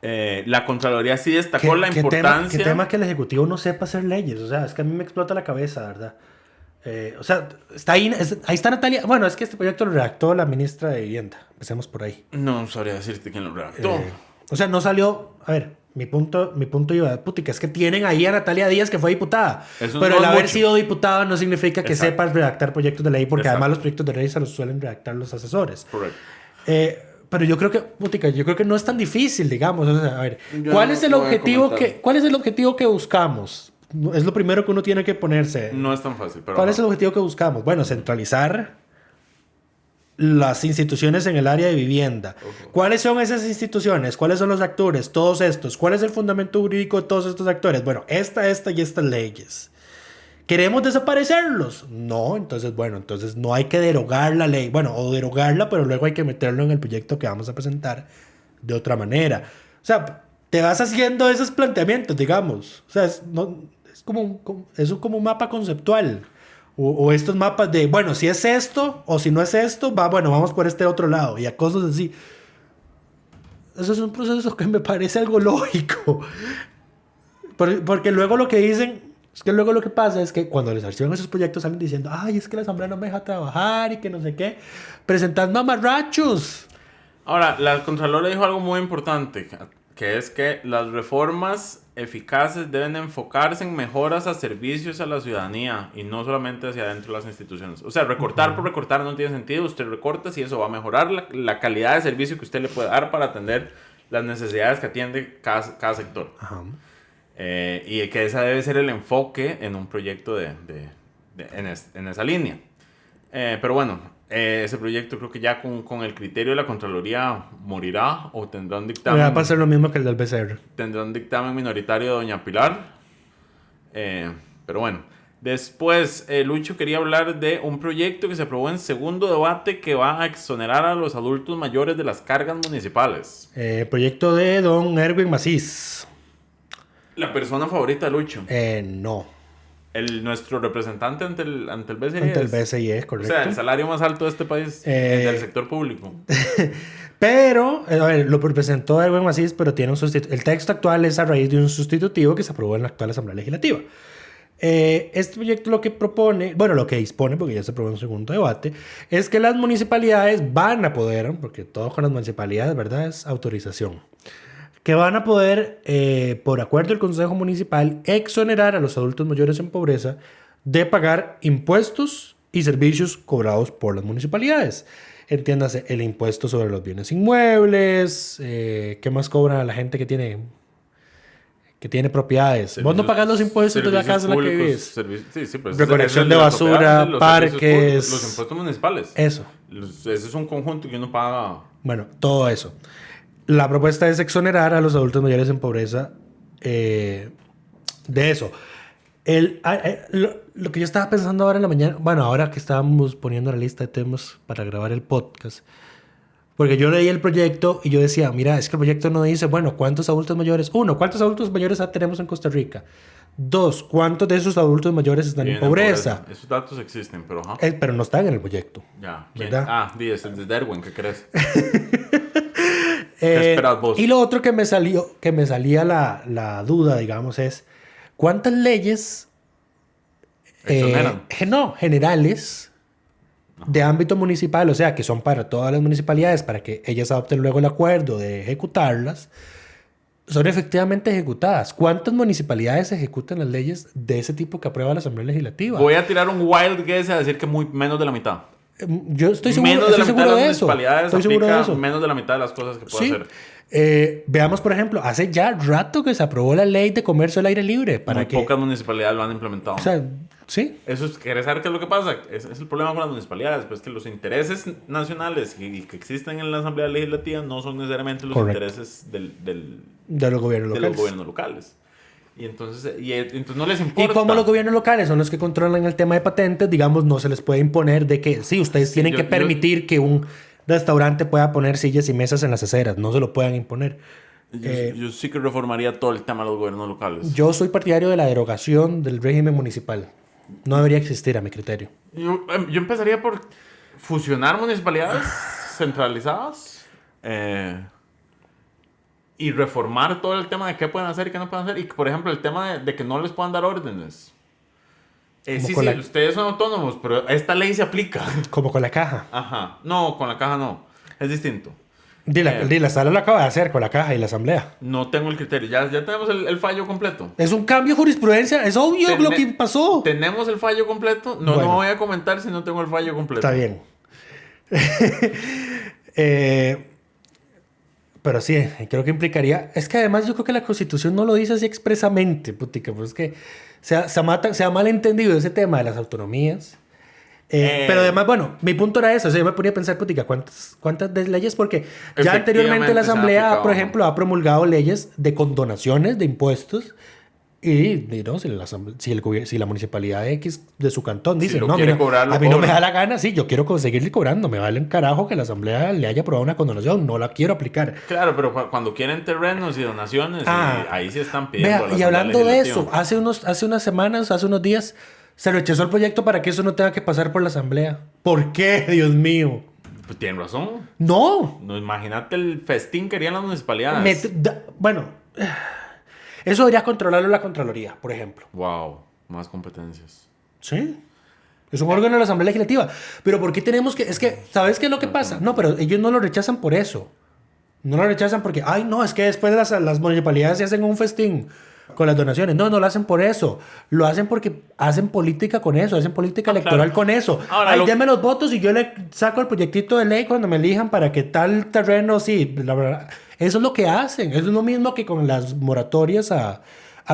La Contraloría sí destacó la importancia. ¿Qué tema que el Ejecutivo no sepa hacer leyes? O sea, es que a mí me explota la cabeza, ¿verdad? O sea, está ahí está Natalia. Bueno, es que este proyecto lo redactó la ministra de Vivienda. Empecemos por ahí. No sabría decirte quién lo redactó. O sea, no salió... A ver, mi punto iba, putica, es que tienen ahí a Natalia Díaz, que fue diputada. Eso pero no el es haber mucho. sido diputada no significa que Exacto. sepas redactar proyectos de ley, porque Exacto. además los proyectos de ley se los suelen redactar los asesores. Correcto. Pero yo creo que no es tan difícil, digamos. O sea, a ver, Yo ¿cuál no es el voy a objetivo comentar. ¿cuál es el objetivo que buscamos? Es lo primero que uno tiene que ponerse. No es tan fácil, pero... ¿Cuál es el objetivo que buscamos? Bueno, centralizar las instituciones en el área de vivienda. Okay. ¿Cuáles son esas instituciones? ¿Cuáles son los actores? Todos estos. ¿Cuál es el fundamento jurídico de todos estos actores? Bueno, esta y estas leyes. ¿Queremos desaparecerlos? No, entonces no hay que derogar la ley. Bueno, o derogarla, pero luego hay que meterlo en el proyecto que vamos a presentar de otra manera. O sea, te vas haciendo esos planteamientos, digamos. O sea, es como un mapa conceptual. O estos mapas de, bueno, si es esto o si no es esto, vamos por este otro lado. Y a cosas así. Eso es un proceso que me parece algo lógico. Porque luego lo que dicen, es que luego lo que pasa es que cuando les archivan esos proyectos salen diciendo, ay, es que la asamblea no me deja trabajar y que no sé qué. Presentan mamarrachos. Ahora, la Contralora dijo algo muy importante, que es que las reformas eficaces deben enfocarse en mejoras a servicios a la ciudadanía y no solamente hacia adentro de las instituciones. O sea, recortar por recortar no tiene sentido. Usted recorta si eso va a mejorar la calidad de servicio que usted le puede dar para atender las necesidades que atiende cada sector. Ajá. Y que ese debe ser el enfoque en un proyecto en esa línea. Pero bueno, ese proyecto creo que ya con el criterio de la Contraloría morirá o tendrá un dictamen. Va a pasar lo mismo que el del BCR. Tendrá un dictamen minoritario de doña Pilar. Pero bueno. Después, Lucho quería hablar de un proyecto que se aprobó en segundo debate que va a exonerar a los adultos mayores de las cargas municipales. Proyecto de don Erwin Macís. La persona favorita de Lucho. No. Nuestro representante ante el BCI. Ante el BCI, es correcto. O sea, el salario más alto de este país del sector público. Pero, a ver, lo presentó Erwin Macís, pero tiene un sustitutivo. El texto actual es a raíz de un sustitutivo que se aprobó en la actual Asamblea Legislativa. Este proyecto lo que propone, bueno, lo que dispone, porque ya se aprobó en un segundo debate, es que las municipalidades van a poder, porque todo con las municipalidades, ¿verdad? Es autorización. Que van a poder, por acuerdo del Consejo Municipal, exonerar a los adultos mayores en pobreza de pagar impuestos y servicios cobrados por las municipalidades. Entiéndase, el impuesto sobre los bienes inmuebles, ¿qué más cobra a la gente que tiene propiedades? Vos no pagas los impuestos de la casa en la que vives. Sí, pues Recolección de basura, parques. Los impuestos municipales. Eso. Ese es un conjunto que uno paga. Bueno, todo eso. La propuesta es exonerar a los adultos mayores en pobreza de eso. Lo que yo estaba pensando ahora en la mañana, bueno, ahora que estábamos poniendo la lista de temas para grabar el podcast, Porque yo leí el proyecto y yo decía, mira, es que el proyecto no dice, bueno, ¿cuántos adultos mayores? 1, ¿cuántos adultos mayores tenemos en Costa Rica? 2, ¿cuántos de esos adultos mayores están en pobreza? Esos datos existen, pero pero no están en el proyecto. Ya, ¿verdad? es el de Derwin, ¿qué crees? ¿Qué esperas vos? Y lo otro que me salía la duda, digamos, es ¿cuántas leyes generales de ámbito municipal, o sea, que son para todas las municipalidades, para que ellas adopten luego el acuerdo de ejecutarlas, son efectivamente ejecutadas? ¿Cuántas municipalidades ejecutan las leyes de ese tipo que aprueba la Asamblea Legislativa? Voy a tirar un wild guess a decir que menos de la mitad. Yo estoy seguro de eso. Estoy seguro de eso. Menos de la mitad de las cosas que puedo hacer. Veamos, por ejemplo, hace ya rato que se aprobó la ley de comercio al aire libre. Muy pocas municipalidades lo han implementado. O sea, sí. ¿Querés saber qué es lo que pasa? Es el problema con las municipalidades, pues que los intereses nacionales que existen en la Asamblea Legislativa no son necesariamente los intereses de los gobiernos locales. Y entonces no les importa. Y como los gobiernos locales son los que controlan el tema de patentes, digamos, no se les puede imponer de que sí, ustedes tienen que permitir que un restaurante pueda poner sillas y mesas en las aceras, no se lo puedan imponer. Yo sí que reformaría todo el tema de los gobiernos locales. Yo soy partidario de la derogación del régimen municipal. No debería existir, a mi criterio. Yo empezaría por fusionar municipalidades centralizadas y reformar todo el tema de qué pueden hacer y qué no pueden hacer. Y, por ejemplo, el tema de que no les puedan dar órdenes. Ustedes son autónomos, pero esta ley se aplica. Como con la caja. Ajá. No, con la caja no. Es distinto. La sala lo acaba de hacer con la caja y la asamblea. No tengo el criterio. Ya tenemos el fallo completo. Es un cambio de jurisprudencia. Es obvio lo que pasó. Tenemos el fallo completo. No voy a comentar si no tengo el fallo completo. Está bien. Pero sí, creo que implicaría... Es que además yo creo que la Constitución no lo dice así expresamente, putica, pues es que se ha malentendido ese tema de las autonomías. Pero además, bueno, mi punto era eso. O sea, yo me ponía a pensar, putica, ¿cuántas de leyes? Porque ya anteriormente la Asamblea, por ejemplo, ha promulgado leyes de condonaciones de impuestos. Y ¿no? si la municipalidad X de su cantón dice, no, a mí no me da la gana, sí, yo quiero seguirle cobrando, me vale un carajo que la asamblea le haya aprobado una condonación, no la quiero aplicar. Claro, pero cuando quieren terrenos y donaciones, ahí sí están pidiendo. Vea, y hablando de eso, hace unas semanas, hace unos días, se rechazó el proyecto para que eso no tenga que pasar por la asamblea. ¿Por qué, Dios mío? Pues tienen razón. No, imagínate el festín que harían las municipalidades. Eso debería controlarlo la Contraloría, por ejemplo. Wow, más competencias. Sí. Es un órgano de la Asamblea Legislativa. Pero ¿por qué tenemos que...? Es que, ¿sabes qué es lo que pasa? No, pero ellos no lo rechazan por eso. No lo rechazan porque, ay, no, es que después las municipalidades se hacen un festín con las donaciones. No lo hacen por eso. Lo hacen porque hacen política con eso, hacen política electoral con eso. Ahora, denme los votos y yo le saco el proyectito de ley cuando me elijan para que tal terreno, sí, la verdad... Eso es lo que hacen. Eso es lo mismo que con las moratorias a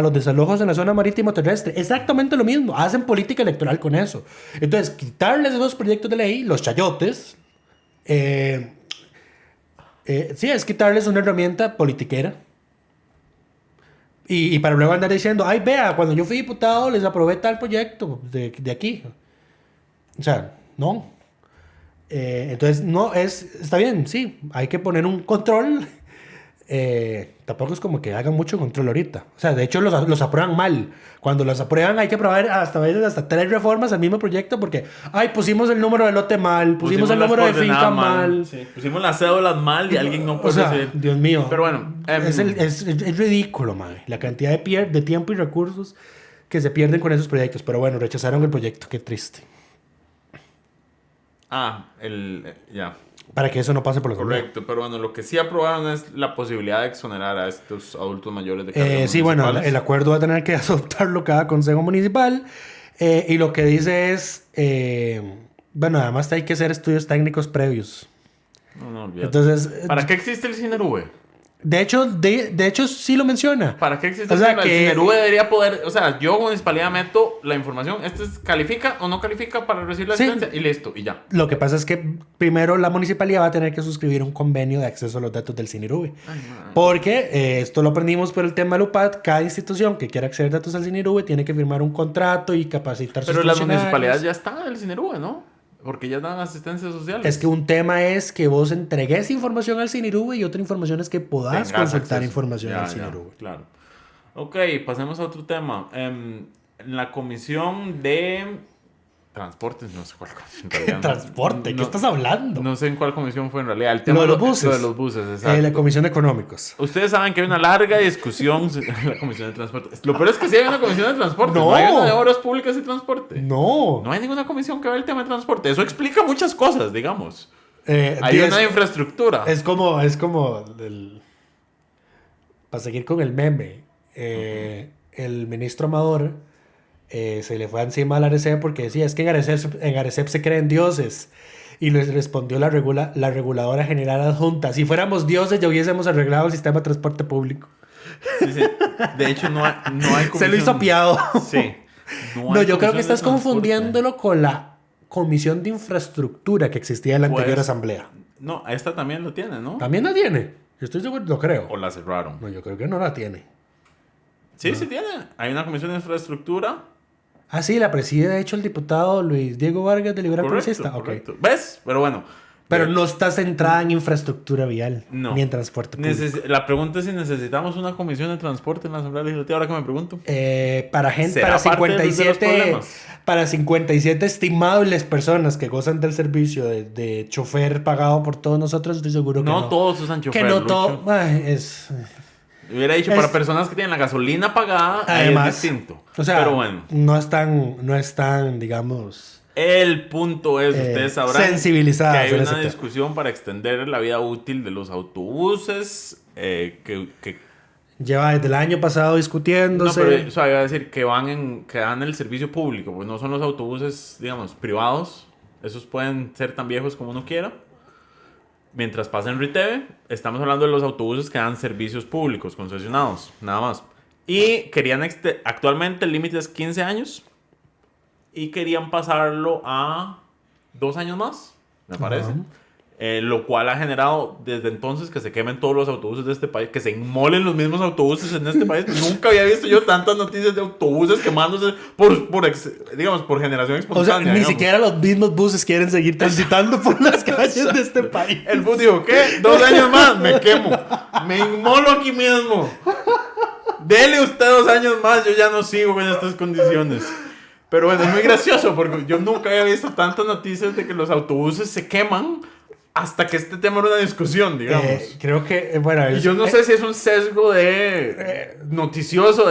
los desalojos en la zona marítimo terrestre. Exactamente lo mismo. Hacen política electoral con eso. Entonces, quitarles esos proyectos de ley, los chayotes, sí, es quitarles una herramienta politiquera. Y para luego andar diciendo, ay, vea, cuando yo fui diputado les aprobé tal proyecto de aquí. O sea, no. Entonces, está bien, sí, hay que poner un control. Tampoco es como que hagan mucho control ahorita. O sea, de hecho los aprueban mal. Cuando los aprueban hay que aprobar a veces hasta 3 reformas al mismo proyecto porque, ay, pusimos el número de lote mal, pusimos el número de finca mal. Sí. Pusimos las cédulas mal y alguien no puede decir. Dios mío. Pero bueno. Es ridículo, madre. La cantidad de tiempo y recursos que se pierden con esos proyectos. Pero bueno, rechazaron el proyecto. Qué triste. Ya. Para que eso no pase por los Correcto, pero bueno, lo que sí aprobaron es la posibilidad de exonerar a estos adultos mayores de cargos sí, bueno, el acuerdo va a tener que adoptarlo cada consejo municipal. Y lo que dice es, bueno, además hay que hacer estudios técnicos previos. No olvides. Entonces, ¿para qué existe el CINERV? De hecho, sí lo menciona. ¿Para qué existe el CINERV? Debería poder... O sea, yo como municipalidad meto la información. ¿Califica o no califica para recibir la asistencia? Y listo, y ya. Lo que pasa es que primero la municipalidad va a tener que suscribir un convenio de acceso a los datos del CINERV. Porque esto lo aprendimos por el tema del UPAD. Cada institución que quiera acceder a datos al CINERV tiene que firmar un contrato y capacitar sus funcionarios. Pero las municipalidades ya están en el CINERV, ¿no? Porque ya dan asistencia social. Es que un tema es que vos entregues información al CINIRUBE y otra información es que podás consultar información al CINIRUBE. Claro. Ok, pasemos a otro tema. En la comisión de transportes, no sé cuál comisión. ¿Qué transporte? ¿Qué estás hablando? No sé en cuál comisión fue en realidad. El tema Lo de los buses. Lo de los buses, exacto. La Comisión de Económicos. Ustedes saben que hay una larga discusión en la comisión de transporte. Lo peor es que sí hay una comisión de transporte. No. No hay una de obras públicas y transporte. No. No hay ninguna comisión que vea el tema de transporte. Eso explica muchas cosas, digamos. Hay una de infraestructura. Es como para seguir con el meme, el ministro Amador se le fue encima a la ARECEP porque decía, es que en ARECEP se creen dioses. Y les respondió la reguladora general adjunta, si fuéramos dioses ya hubiésemos arreglado el sistema de transporte público. Sí. De hecho, no hay comisión. Se lo hizo apiado. Sí. No, yo creo que estás confundiéndolo con la comisión de infraestructura que existía en la anterior asamblea. No, esta también lo tiene, ¿no? ¿También la tiene? Yo estoy seguro, no creo. ¿O la cerraron? No, yo creo que no la tiene. Sí, sí tiene. Hay una comisión de infraestructura. Ah, sí, la preside de hecho el diputado Luis Diego Vargas de Liberal Progresista. Correcto. ¿Ves? Pero bueno. Pero no está centrada en infraestructura vial. No. Ni en transporte público. La pregunta es si necesitamos una comisión de transporte en la Asamblea Legislativa. Ahora que me pregunto. Para 57 para 57 estimables personas que gozan del servicio de chofer pagado por todos nosotros, estoy seguro que no. No todos usan chofer. Que no todos. Hubiera dicho para personas que tienen la gasolina pagada, además, es distinto. O sea, pero bueno. No están, digamos... El punto es, ustedes sabrán sensibilizadas que hay una discusión para extender la vida útil de los autobuses, que lleva desde el año pasado discutiéndose. No, pero eso iba a decir que dan el servicio público, pues no son los autobuses, digamos, privados. Esos pueden ser tan viejos como uno quiera. Mientras pasa en RITEVE, estamos hablando de los autobuses que dan servicios públicos, concesionados, nada más. Y querían, actualmente el límite es 15 años. Y querían pasarlo a 2 años más, me parece. Lo cual ha generado desde entonces que se quemen todos los autobuses de este país, que se inmolen los mismos autobuses en este país. Nunca había visto yo tantas noticias de autobuses quemándose por generación espontánea. O sea, ni siquiera los mismos buses quieren seguir transitando por las calles de este país. El bus dijo, ¿qué? 2 años más, me quemo. Me inmolo aquí mismo. Dele usted 2 años más, yo ya no sigo en estas condiciones. Pero bueno, es muy gracioso porque yo nunca había visto tantas noticias de que los autobuses se queman hasta que este tema era una discusión, digamos. Creo que, bueno... Y yo no sé si es un sesgo noticioso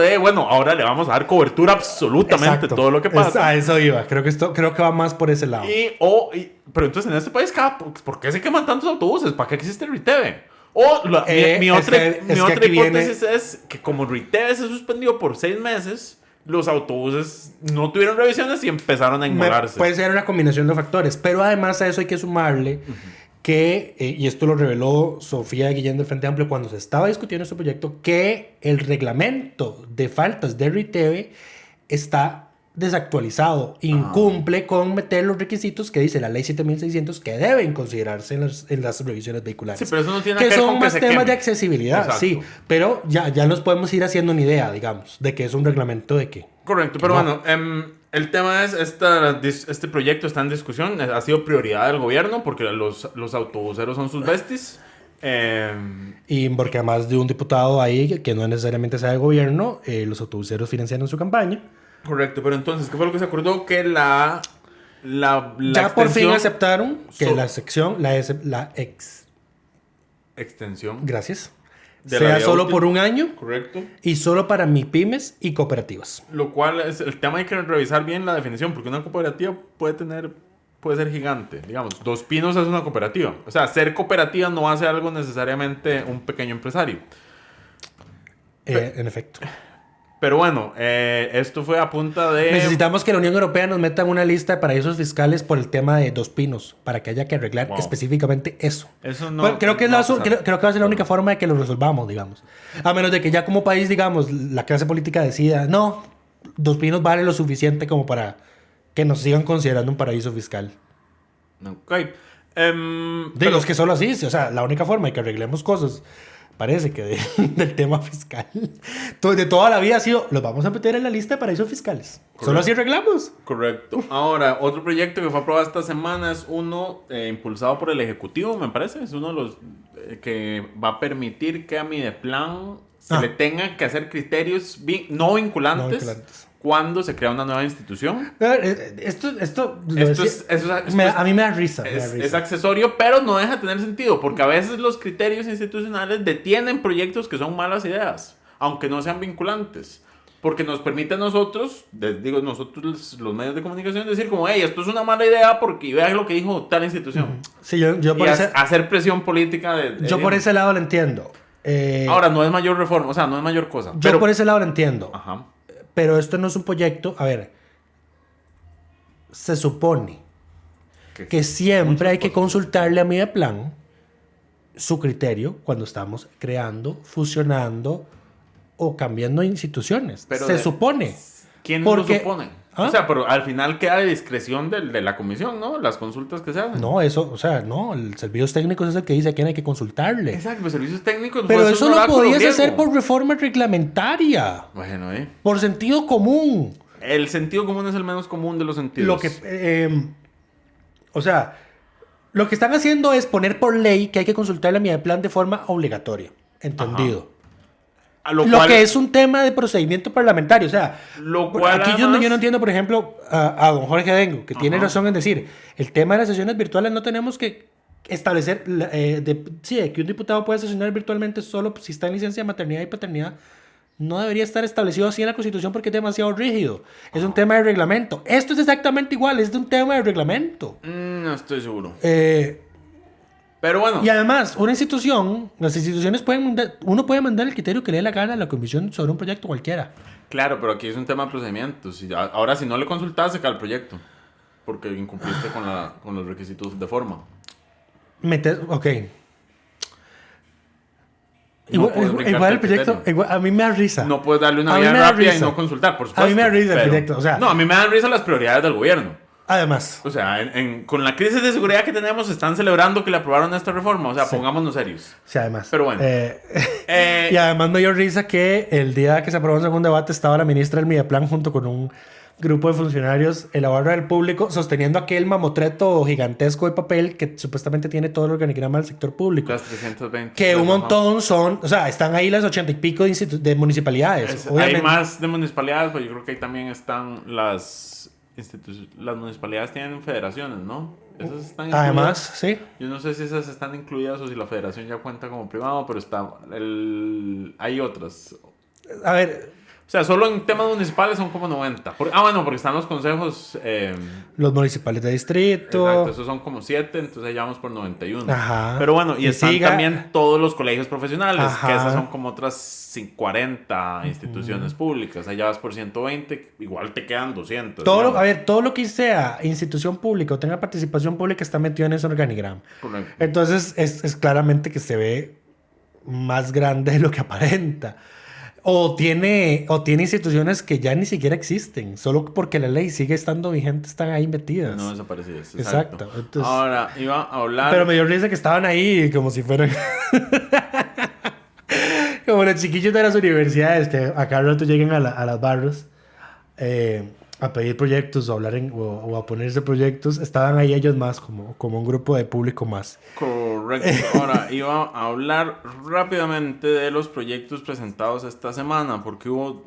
ahora le vamos a dar cobertura absolutamente a todo lo que pasa. A eso iba. Creo que va más por ese lado. Pero entonces en este país, ¿por qué se queman tantos autobuses? ¿Para qué existe el RITEVE? Mi otra hipótesis es que como RITEVE se suspendió por 6 meses... Los autobuses no tuvieron revisiones y empezaron a inmolarse. Puede ser una combinación de factores, pero además a eso hay que sumarle que, y esto lo reveló Sofía Guillén del Frente Amplio cuando se estaba discutiendo este proyecto, que el reglamento de faltas de RITEVE está desactualizado, incumple con meter los requisitos que dice la ley 7600 que deben considerarse en las revisiones vehiculares. Sí, pero eso no tiene que ver con son más temas de accesibilidad. Exacto. Sí, pero ya nos podemos ir haciendo una idea, digamos, de que es un reglamento de qué. Correcto, pero bueno, el tema es, este proyecto está en discusión, ha sido prioridad del gobierno porque los autobuseros son sus besties. Y porque además de un diputado ahí que no necesariamente sea del gobierno, los autobuseros financiaron su campaña. Correcto, pero entonces, ¿qué fue lo que se acordó? Que la ya por fin aceptaron que extensión. Gracias. Sea solo útil, por un año. Correcto. Y solo para MIPYMES y cooperativas. Lo cual es el tema, hay que revisar bien la definición, porque una cooperativa puede ser gigante. Digamos, Dos Pinos es una cooperativa. O sea, ser cooperativa no hace algo necesariamente un pequeño empresario. En efecto. Pero bueno, esto fue a punta de... Necesitamos que la Unión Europea nos meta en una lista de paraísos fiscales por el tema de Dos Pinos, para que haya que arreglar específicamente eso. Eso no... Bueno, creo que va a ser la única forma de que lo resolvamos, digamos. A menos de que ya como país, digamos, la clase política decida, no, Dos Pinos vale lo suficiente como para que nos sigan considerando un paraíso fiscal. Ok. Digo, es que solo así, o sea, la única forma de que arreglemos cosas parece que del tema fiscal. De toda la vida ha sido, los vamos a meter en la lista de paraísos fiscales. Correcto. Solo así arreglamos. Correcto. Ahora, otro proyecto que fue aprobado esta semana es uno impulsado por el Ejecutivo, me parece. Es uno de los que va a permitir que a Mideplan se le tengan que hacer criterios no vinculantes. Cuando se crea una nueva institución. A mí me da risa. Es accesorio, pero no deja de tener sentido, porque a veces los criterios institucionales detienen proyectos que son malas ideas, aunque no sean vinculantes. Porque nos permite a nosotros, nosotros los medios de comunicación, decir como, hey, esto es una mala idea porque vean lo que dijo tal institución. Sí, yo por hacer presión política. Yo por ese lado lo entiendo. Ahora, no es mayor reforma, o sea, no es mayor cosa. Yo por ese lado lo entiendo. Ajá. Pero esto no es un proyecto. A ver, se supone que siempre hay que consultarle a Mideplan su criterio cuando estamos creando, fusionando o cambiando instituciones. Pero se supone. ¿Quién lo supone? O sea, pero al final queda de discreción de la comisión, ¿no? Las consultas que se hacen. No, eso, o sea, no, el servicios técnicos es el que dice a quién hay que consultarle. Exacto, los servicios técnicos. Pero eso lo podías hacer por reforma reglamentaria. Bueno, por sentido común. El sentido común es el menos común de los sentidos. Lo que, o sea, lo que están haciendo es poner por ley que hay que consultarle a Mideplan de forma obligatoria. Entendido. Ajá. Lo que es un tema de procedimiento parlamentario. O sea, aquí yo no entiendo, por ejemplo, a don Jorge Adengo, que tiene razón en decir, el tema de las sesiones virtuales no tenemos que establecer que un diputado puede sesionar virtualmente solo si está en licencia de maternidad y paternidad. No debería estar establecido así en la Constitución porque es demasiado rígido. Es un tema de reglamento. Esto es exactamente igual, es de un tema de reglamento. No estoy seguro. Pero bueno. Y además, las instituciones uno puede mandar el criterio que le dé la gana a la comisión sobre un proyecto cualquiera. Claro, pero aquí es un tema de procedimientos. Ahora, si no le consultas, se cae el proyecto. Porque incumpliste con los requisitos de forma. Ok. Igual el proyecto, a mí me da risa. No puedes darle una vía rápida y no consultar, por supuesto. A mí me da risa el proyecto. O sea, no, a mí me dan risa las prioridades del gobierno. Además. O sea, con la crisis de seguridad que tenemos, están celebrando que le aprobaron esta reforma. O sea, pongámonos serios. Sí, además. Pero bueno. Y además me dio risa que el día que se aprobó en segundo debate estaba la ministra del Mideplan junto con un grupo de funcionarios en la barra del público sosteniendo aquel mamotreto gigantesco de papel que supuestamente tiene todo el organigrama del sector público. Las 320. Que un montón son, o sea, están ahí las 80 y pico de municipalidades. Hay más de municipalidades, pero yo creo que ahí también están las municipalidades tienen federaciones, ¿no? Esas están incluidas. Además, sí. Yo no sé si esas están incluidas o si la federación ya cuenta como privado, pero hay otras. A ver. O sea, solo en temas municipales son como 90. Porque están los consejos. Los municipales de distrito. Exacto, esos son como 7, entonces ahí vamos por 91. Ajá. Pero bueno, y están también todos los colegios profesionales, Ajá. que esas son como otras 40 instituciones públicas. Allá vas por 120, igual te quedan 200. Todo lo que sea institución pública o tenga participación pública está metido en ese organigrama. Correcto. Entonces es claramente que se ve más grande de lo que aparenta. O tiene instituciones que ya ni siquiera existen, solo porque la ley sigue estando vigente, están ahí metidas. No desaparecidas. Exacto. Entonces, ahora iba a hablar. Pero me dio risa que estaban ahí como si fueran. Como los chiquillos de las universidades que a cada rato llegan a las barras a pedir proyectos o hablar o a ponerse proyectos. Estaban ahí ellos más, como un grupo de público más. Correcto. Ahora iba a hablar rápidamente de los proyectos presentados esta semana, porque hubo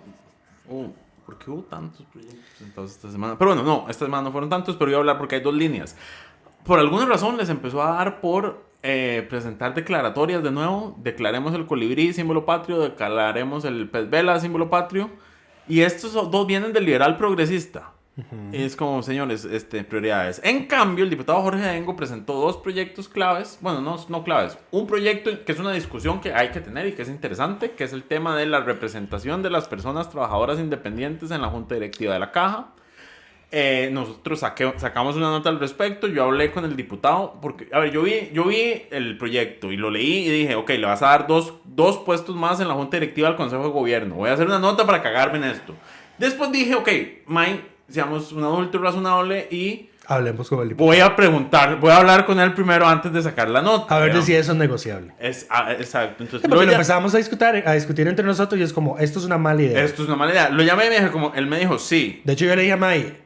tantos proyectos presentados esta semana. Pero bueno, no, esta semana no fueron tantos, pero iba a hablar porque hay 2 líneas. Por alguna razón les empezó a dar por presentar declaratorias de nuevo. Declaremos el colibrí, símbolo patrio, declaremos el pez vela, símbolo patrio. Y estos 2 vienen del liberal progresista. Uh-huh. Y es como, señores, prioridades. En cambio, el diputado Jorge Adengo presentó 2 proyectos claves. Bueno, no claves. Un proyecto que es una discusión que hay que tener y que es interesante, que es el tema de la representación de las personas trabajadoras independientes en la junta directiva de la Caja. Nosotros sacamos una nota al respecto. Yo hablé con el diputado porque, a ver, yo vi el proyecto y lo leí y dije, ok, le vas a dar dos puestos más en la junta directiva del Consejo de Gobierno. Voy a hacer una nota para cagarme en esto. Después dije, ok, seamos un adulto razonable y Hablemos con el diputado. Voy a hablar con él primero antes de sacar la nota. A ver si eso es negociable. Exacto. Entonces, Porque lo empezamos a discutir entre nosotros y es como, esto es una mala idea. Esto es una mala idea. Lo llamé y me dijo, él me dijo, sí. De hecho, yo le dije a May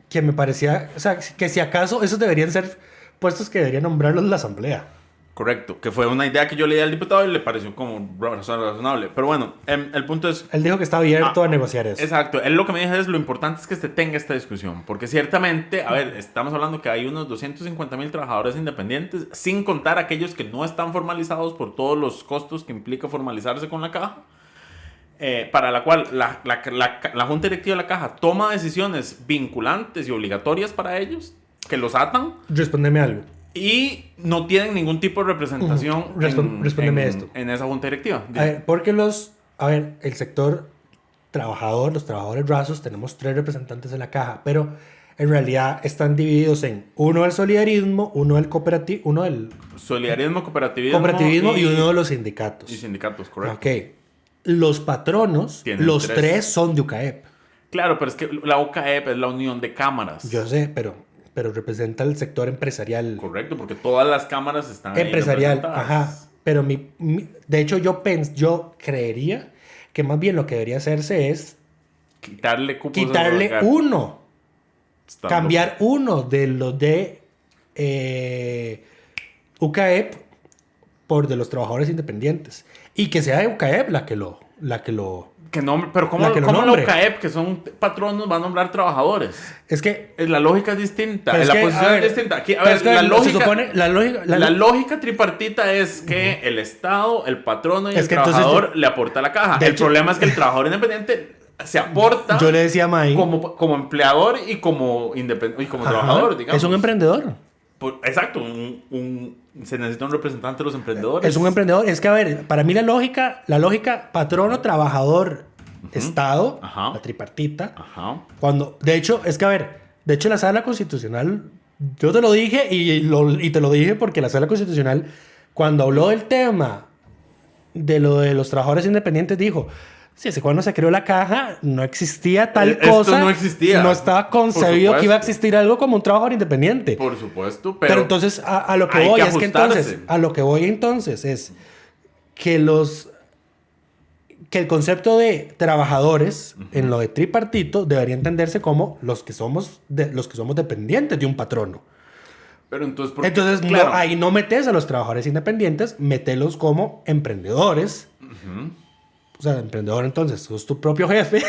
que me parecía, o sea, que si acaso esos deberían ser puestos que debería nombrarlos la asamblea. Correcto, que fue una idea que yo le di al diputado y le pareció como razonable. Pero bueno, el punto es... Él dijo que está abierto a negociar eso. Exacto, él lo que me dijo es lo importante es que se tenga esta discusión. Porque ciertamente, a ver, estamos hablando que hay unos 250,000 trabajadores independientes, sin contar aquellos que no están formalizados por todos los costos que implica formalizarse con la caja. Para la cual la Junta Directiva de la Caja toma decisiones vinculantes y obligatorias para ellos, que los atan. Respóndeme algo. Y no tienen ningún tipo de representación Respóndeme esto. En esa junta directiva. A ver, porque el sector trabajador, los trabajadores rasos, tenemos 3 representantes en la caja, pero en realidad están divididos en uno del solidarismo, uno del cooperativismo, Solidarismo, cooperativismo y uno de los sindicatos. Y sindicatos, correcto. Ok. Los patronos, los 3 son de UCAEP. Claro, pero es que la UCAEP es la unión de cámaras. Yo sé, pero representa el sector empresarial. Correcto, porque todas las cámaras están empresarial, ahí ajá. Pero de hecho yo creería que más bien lo que debería hacerse es quitarle uno. Cambiar uno de los de UCAEP por de los trabajadores independientes. Y que sea UCAEP la que lo pero ¿cómo la UCAEP, que son patronos, va a nombrar trabajadores? Es que... La lógica es distinta. La posición es distinta. Aquí, la lógica tripartita es que el Estado, el patrono y el trabajador le aporta a la caja. El problema es que el trabajador independiente se aporta. Yo le decía a May, como empleador y como trabajador, digamos. Es un emprendedor. Exacto. Se necesita un representante de los emprendedores. Es un emprendedor. Es que, a ver, para mí la lógica patrono, trabajador, Estado, la tripartita. De hecho, la Sala Constitucional, yo te lo dije y te lo dije porque la Sala Constitucional, cuando habló del tema de lo de los trabajadores independientes, dijo... Sí, hace cuando se creó la caja no existía tal cosa. Esto no existía. No estaba concebido que iba a existir algo como un trabajador independiente. Por supuesto, pero entonces a lo que voy es que entonces es que el concepto de trabajadores en lo de tripartito debería entenderse como los que somos dependientes de un patrono. Pero entonces claro, ahí no metes a los trabajadores independientes, metelos como emprendedores. O sea, emprendedor, entonces, sos tu propio jefe.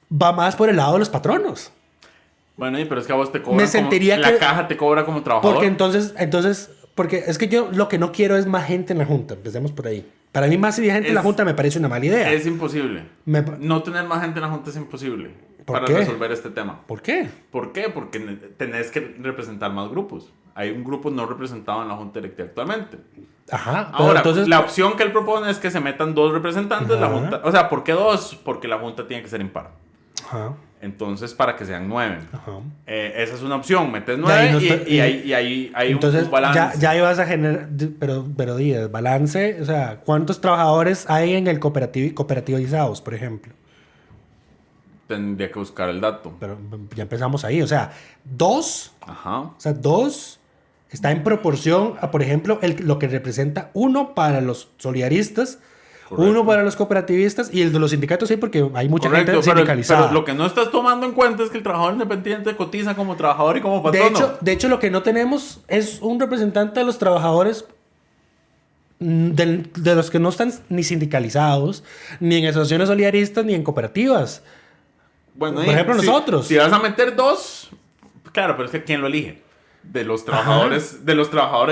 Va más por el lado de los patronos. Bueno, pero es que a vos te cobran la caja te cobra como trabajador. Porque es que yo lo que no quiero es más gente en la junta. Empecemos por ahí. Para mí más gente en la junta me parece una mala idea. Es imposible. No tener más gente en la junta es imposible para resolver este tema. ¿Por qué? ¿Por qué? Porque tenés que representar más grupos. Hay un grupo no representado en la junta directiva actualmente. Ahora, entonces, la opción que él propone es que se metan 2 representantes de la junta. O sea, ¿por qué 2? Porque la junta tiene que ser impar. Entonces, para que sean 9. Esa es una opción. Metes 9 y hay un balance. Ya ibas a generar... Pero balance... O sea, ¿cuántos trabajadores hay en el cooperativizados, por ejemplo? Tendría que buscar el dato. Pero ya empezamos ahí. O sea, 2... O sea, 2... Está en proporción a, por ejemplo, lo que representa 1 para los solidaristas, 1 para los cooperativistas y el de los sindicatos sí, porque hay mucha gente sindicalizada. Pero lo que no estás tomando en cuenta es que el trabajador independiente cotiza como trabajador y como patrono. De hecho, lo que no tenemos es un representante de los trabajadores de los que no están ni sindicalizados, ni en asociaciones solidaristas, ni en cooperativas. Bueno, por ejemplo, nosotros. Si vas a meter 2, claro, pero es que ¿quién lo elige? De los trabajadores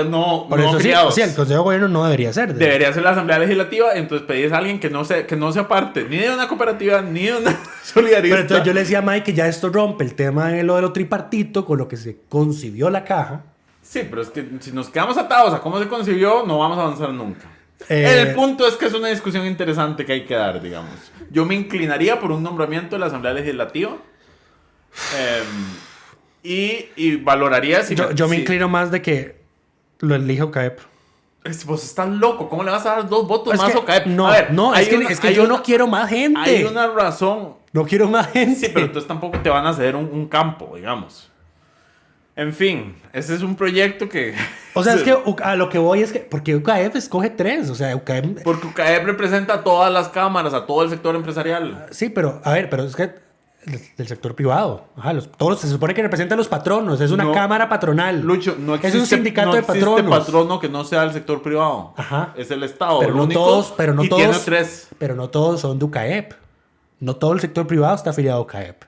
no afiliados. Sí, el Consejo de Gobierno no debería ser. Debería ser la Asamblea Legislativa, entonces pedís a alguien que no sea parte ni de una cooperativa ni de una solidarista. Pero entonces yo le decía a Mike que ya esto rompe el tema de lo tripartito con lo que se concibió la caja. Sí, pero es que si nos quedamos atados a cómo se concibió, no vamos a avanzar nunca. El punto es que es una discusión interesante que hay que dar, digamos. Yo me inclinaría por un nombramiento de la Asamblea Legislativa. Y valoraría si... Yo me inclino más de que lo elija UCAEP. Vos estás loco. ¿Cómo le vas a dar 2 votos más a UCAEP? No, es que yo no quiero más gente. Hay una razón No quiero más gente. Sí, pero entonces tampoco te van a ceder un campo, digamos. En fin, ese es un proyecto que... O sea, es que a lo que voy es que... Porque UCAEP escoge 3, o sea, UCAEP... Porque UCAEP representa a todas las cámaras, a todo el sector empresarial. Sí, pero, a ver, pero es que... Del sector privado. Ajá, todos se supone que representan a los patronos. Es una cámara patronal. Lucho, no existe, es un sindicato no de patronos. existe patrono que no sea del sector privado. Ajá. Es el Estado. Pero el no único, todos, pero no y todos. Tiene 3. Pero no todos son de UCAEP. No todo el sector privado está afiliado a UCAEP.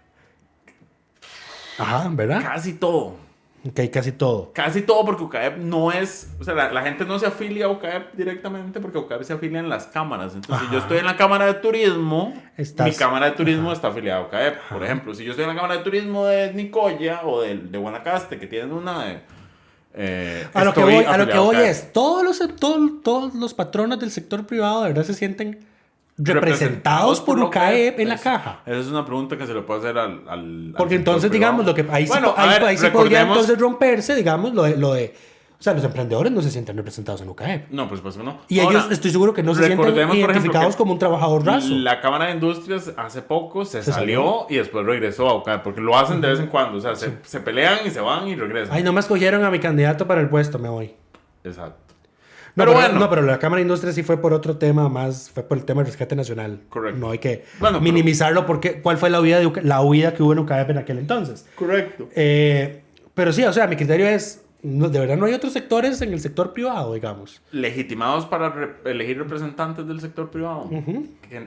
Ajá, ¿verdad? Casi todo. Ok, casi todo. Casi todo, porque UCAEP no es... O sea, la gente no se afilia a UCAEP directamente porque UCAEP se afilia en las cámaras. Entonces, si yo estoy en la Cámara de Turismo, mi Cámara de Turismo está afiliada a UCAEP. Por ejemplo, si yo estoy en la Cámara de Turismo de Nicoya o de Guanacaste, que tienen una... a lo que voy es, todos los patronos del sector privado de verdad se sienten representados por UCAEP en la caja. Esa es una pregunta que se le puede hacer al porque entonces, digamos, privado. lo que ahí sí podría entonces romperse, digamos, lo de... O sea, los emprendedores no se sienten representados en UCAEP. No, pues no. Y ahora, ellos, estoy seguro que no se sienten identificados como un trabajador raso. La Cámara de Industrias hace poco se salió y después regresó a UCAEP, porque lo hacen de vez en cuando. O sea, se pelean y se van y regresan. Ay, no me escogieron a mi candidato para el puesto, me voy. Exacto. Pero bueno. No, pero la Cámara de Industria sí fue por otro tema más, fue por el tema del rescate nacional. Correcto. No hay que minimizarlo porque cuál fue la huida que hubo en UCAEP en aquel entonces. Correcto. Pero sí, o sea, mi criterio es, de verdad no hay otros sectores en el sector privado, digamos. Legitimados para elegir representantes del sector privado.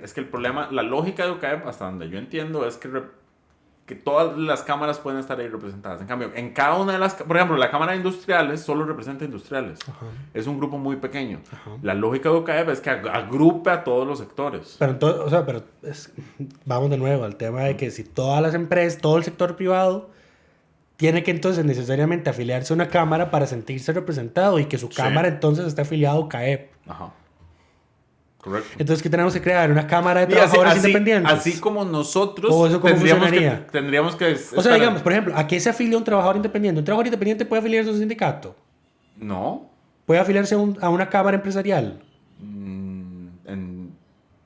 Es que el problema, la lógica de UCAEP, hasta donde yo entiendo, es que todas las cámaras pueden estar ahí representadas. En cambio, en cada una de las... Por ejemplo, la Cámara de Industriales solo representa industriales. Ajá. Es un grupo muy pequeño. Ajá. La lógica de UCAEP es que agrupe a todos los sectores. Pero vamos de nuevo al tema de que si todas las empresas, todo el sector privado, tiene que entonces necesariamente afiliarse a una cámara para sentirse representado y que su cámara entonces esté afiliada a UCAEP. Ajá. Correcto. Entonces, ¿qué tenemos que crear? ¿Una cámara de trabajadores independientes? Así como nosotros ¿O eso cómo tendríamos que... O sea, digamos, por ejemplo, ¿a qué se afilia un trabajador independiente? ¿Un trabajador independiente puede afiliarse a un sindicato? No. ¿Puede afiliarse a una cámara empresarial?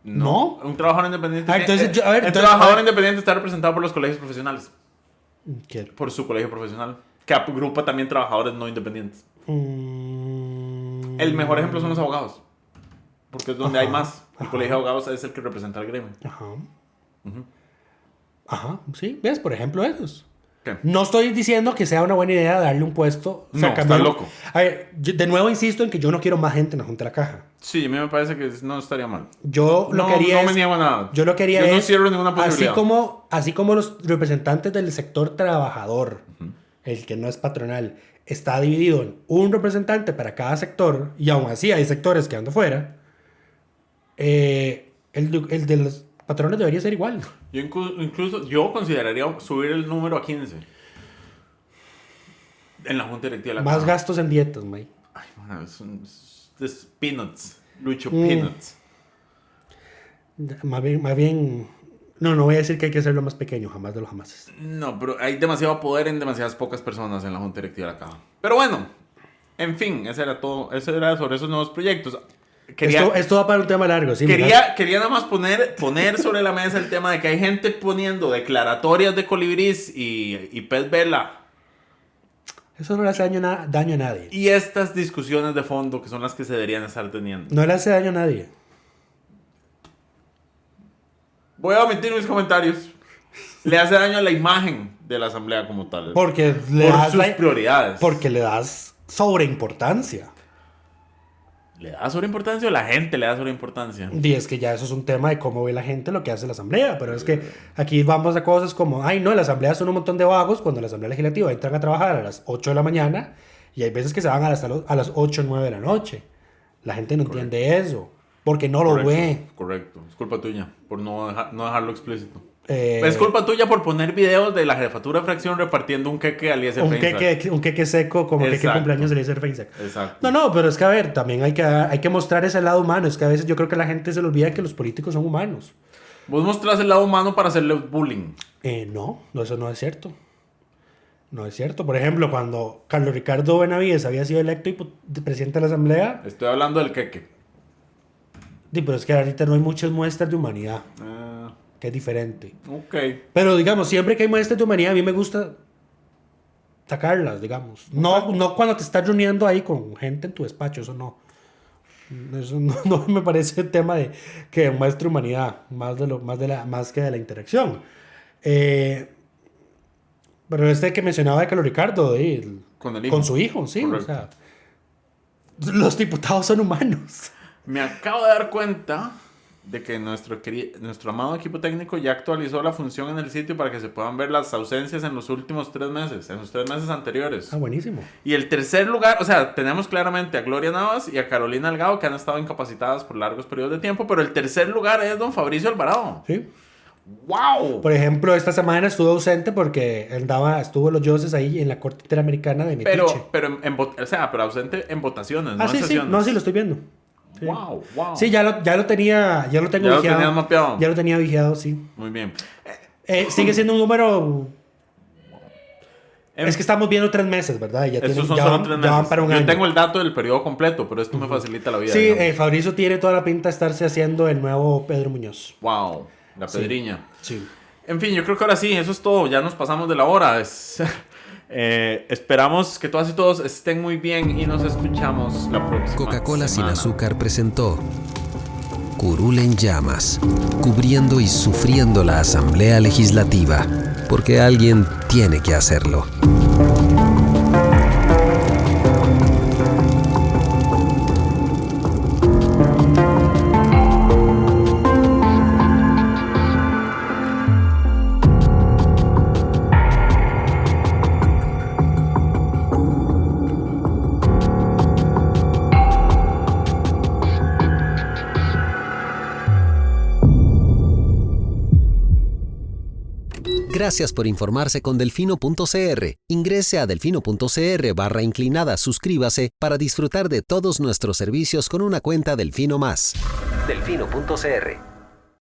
No. Un trabajador independiente... el trabajador independiente está representado por los colegios profesionales. ¿Qué? Por su colegio profesional. Que agrupa también trabajadores no independientes. El mejor ejemplo son los abogados. Porque es donde hay más. El colegio de abogados es el que representa al gremio. Ajá, sí. ¿Ves? Por ejemplo, esos. ¿Qué? No estoy diciendo que sea una buena idea darle un puesto. O sea, no, está loco. A ver, de nuevo insisto en que yo no quiero más gente en la Junta de la Caja. Sí, a mí me parece que no estaría mal. Yo lo quería. No me niego a nada. Yo lo quería. Yo no cierro ninguna posibilidad. Así como los representantes del sector trabajador, el que no es patronal, está dividido en un representante para cada sector, y aún así hay sectores quedando fuera. El de los patrones debería ser igual. Incluso yo consideraría subir el número a 15 en la junta directiva de la Más Caja. gastos en dietas, May. Ay, man, es peanuts. Lucho, peanuts. Más bien no voy a decir que hay que hacerlo más pequeño, jamás de los jamases. No, pero hay demasiado poder en demasiadas pocas personas en la junta directiva de la Caja. Pero bueno, en fin, eso era todo. Eso era sobre esos nuevos proyectos. Esto va para un tema largo, sí. Quería nada más poner sobre la mesa el tema de que hay gente poniendo declaratorias de colibrís y pez vela. Eso no le hace daño a nadie. Y estas discusiones de fondo que son las que se deberían estar teniendo. No le hace daño a nadie. Voy a omitir mis comentarios. Le hace daño a la imagen de la asamblea como tal. Porque por sus prioridades. Porque le das sobreimportancia. ¿Le da sobreimportancia o la gente le da sobreimportancia? Y es que ya eso es un tema de cómo ve la gente lo que hace la asamblea. Pero es que aquí vamos a cosas como, ay no, la asamblea son un montón de vagos cuando la asamblea legislativa entran a trabajar a las 8 de la mañana y hay veces que se van a las 8 o 9 de la noche. La gente no entiende eso porque no lo ve. Correcto, es culpa tuya por no dejarlo explícito. Es culpa tuya por poner videos de la jefatura de fracción repartiendo un queque a Eliezer Feinsack. Un queque seco como queque cumpleaños de Eliezer Feinsack. Exacto. No, pero es que a ver, también hay que mostrar ese lado humano. Es que a veces yo creo que la gente se le olvida que los políticos son humanos. ¿Vos mostrás el lado humano para hacerle bullying? No, eso no es cierto. No es cierto. Por ejemplo, cuando Carlos Ricardo Benavides había sido electo presidente de la asamblea... Estoy hablando del queque. Sí, pero es que ahorita no hay muchas muestras de humanidad. que es diferente. Ok. Pero digamos, siempre que hay muestras de humanidad, a mí me gusta sacarlas, digamos. No cuando te estás reuniendo ahí con gente en tu despacho, eso no. Eso no me parece el tema de que muestre humanidad, más que de la interacción. Pero que mencionaba de Carlos Ricardo, con su hijo, sí. Correcto. O sea, los diputados son humanos. Me acabo de dar cuenta de que nuestro amado equipo técnico ya actualizó la función en el sitio para que se puedan ver las ausencias en los últimos 3 meses, en los 3 meses anteriores. Ah, buenísimo. Y el tercer lugar, o sea, tenemos claramente a Gloria Navas y a Carolina Delgado, que han estado incapacitadas por largos periodos de tiempo, pero el tercer lugar es don Fabricio Alvarado. Sí. ¡Wow! Por ejemplo, esta semana estuvo ausente porque estuvo los dioses ahí en la Corte Interamericana de Metiche. Pero ausente en votaciones, no en sí, sesiones. Sí, no, sí, lo estoy viendo. Sí. Wow. Sí, ya lo tengo vigiado. ¿Ya lo tenías mapeado? Ya lo tenía vigiado, sí. Muy bien. Sigue siendo un número... Es que estamos viendo 3 meses, ¿verdad? Estos son solo 3 meses. Van para un año. Yo tengo el dato del periodo completo, pero esto me facilita la vida. Sí, Fabricio tiene toda la pinta de estarse haciendo el nuevo Pedro Muñoz. Wow, la Pedriña. Sí. En fin, yo creo que ahora sí, eso es todo. Ya nos pasamos de la hora. Esperamos que todas y todos estén muy bien y nos escuchamos la próxima Coca-Cola semana. Sin Azúcar presentó Curul en Llamas, cubriendo y sufriendo la Asamblea Legislativa, porque alguien tiene que hacerlo. Gracias por informarse con Delfino.cr. Ingrese a delfino.cr/inclinada, suscríbase para disfrutar de todos nuestros servicios con una cuenta Delfino Más. Delfino.cr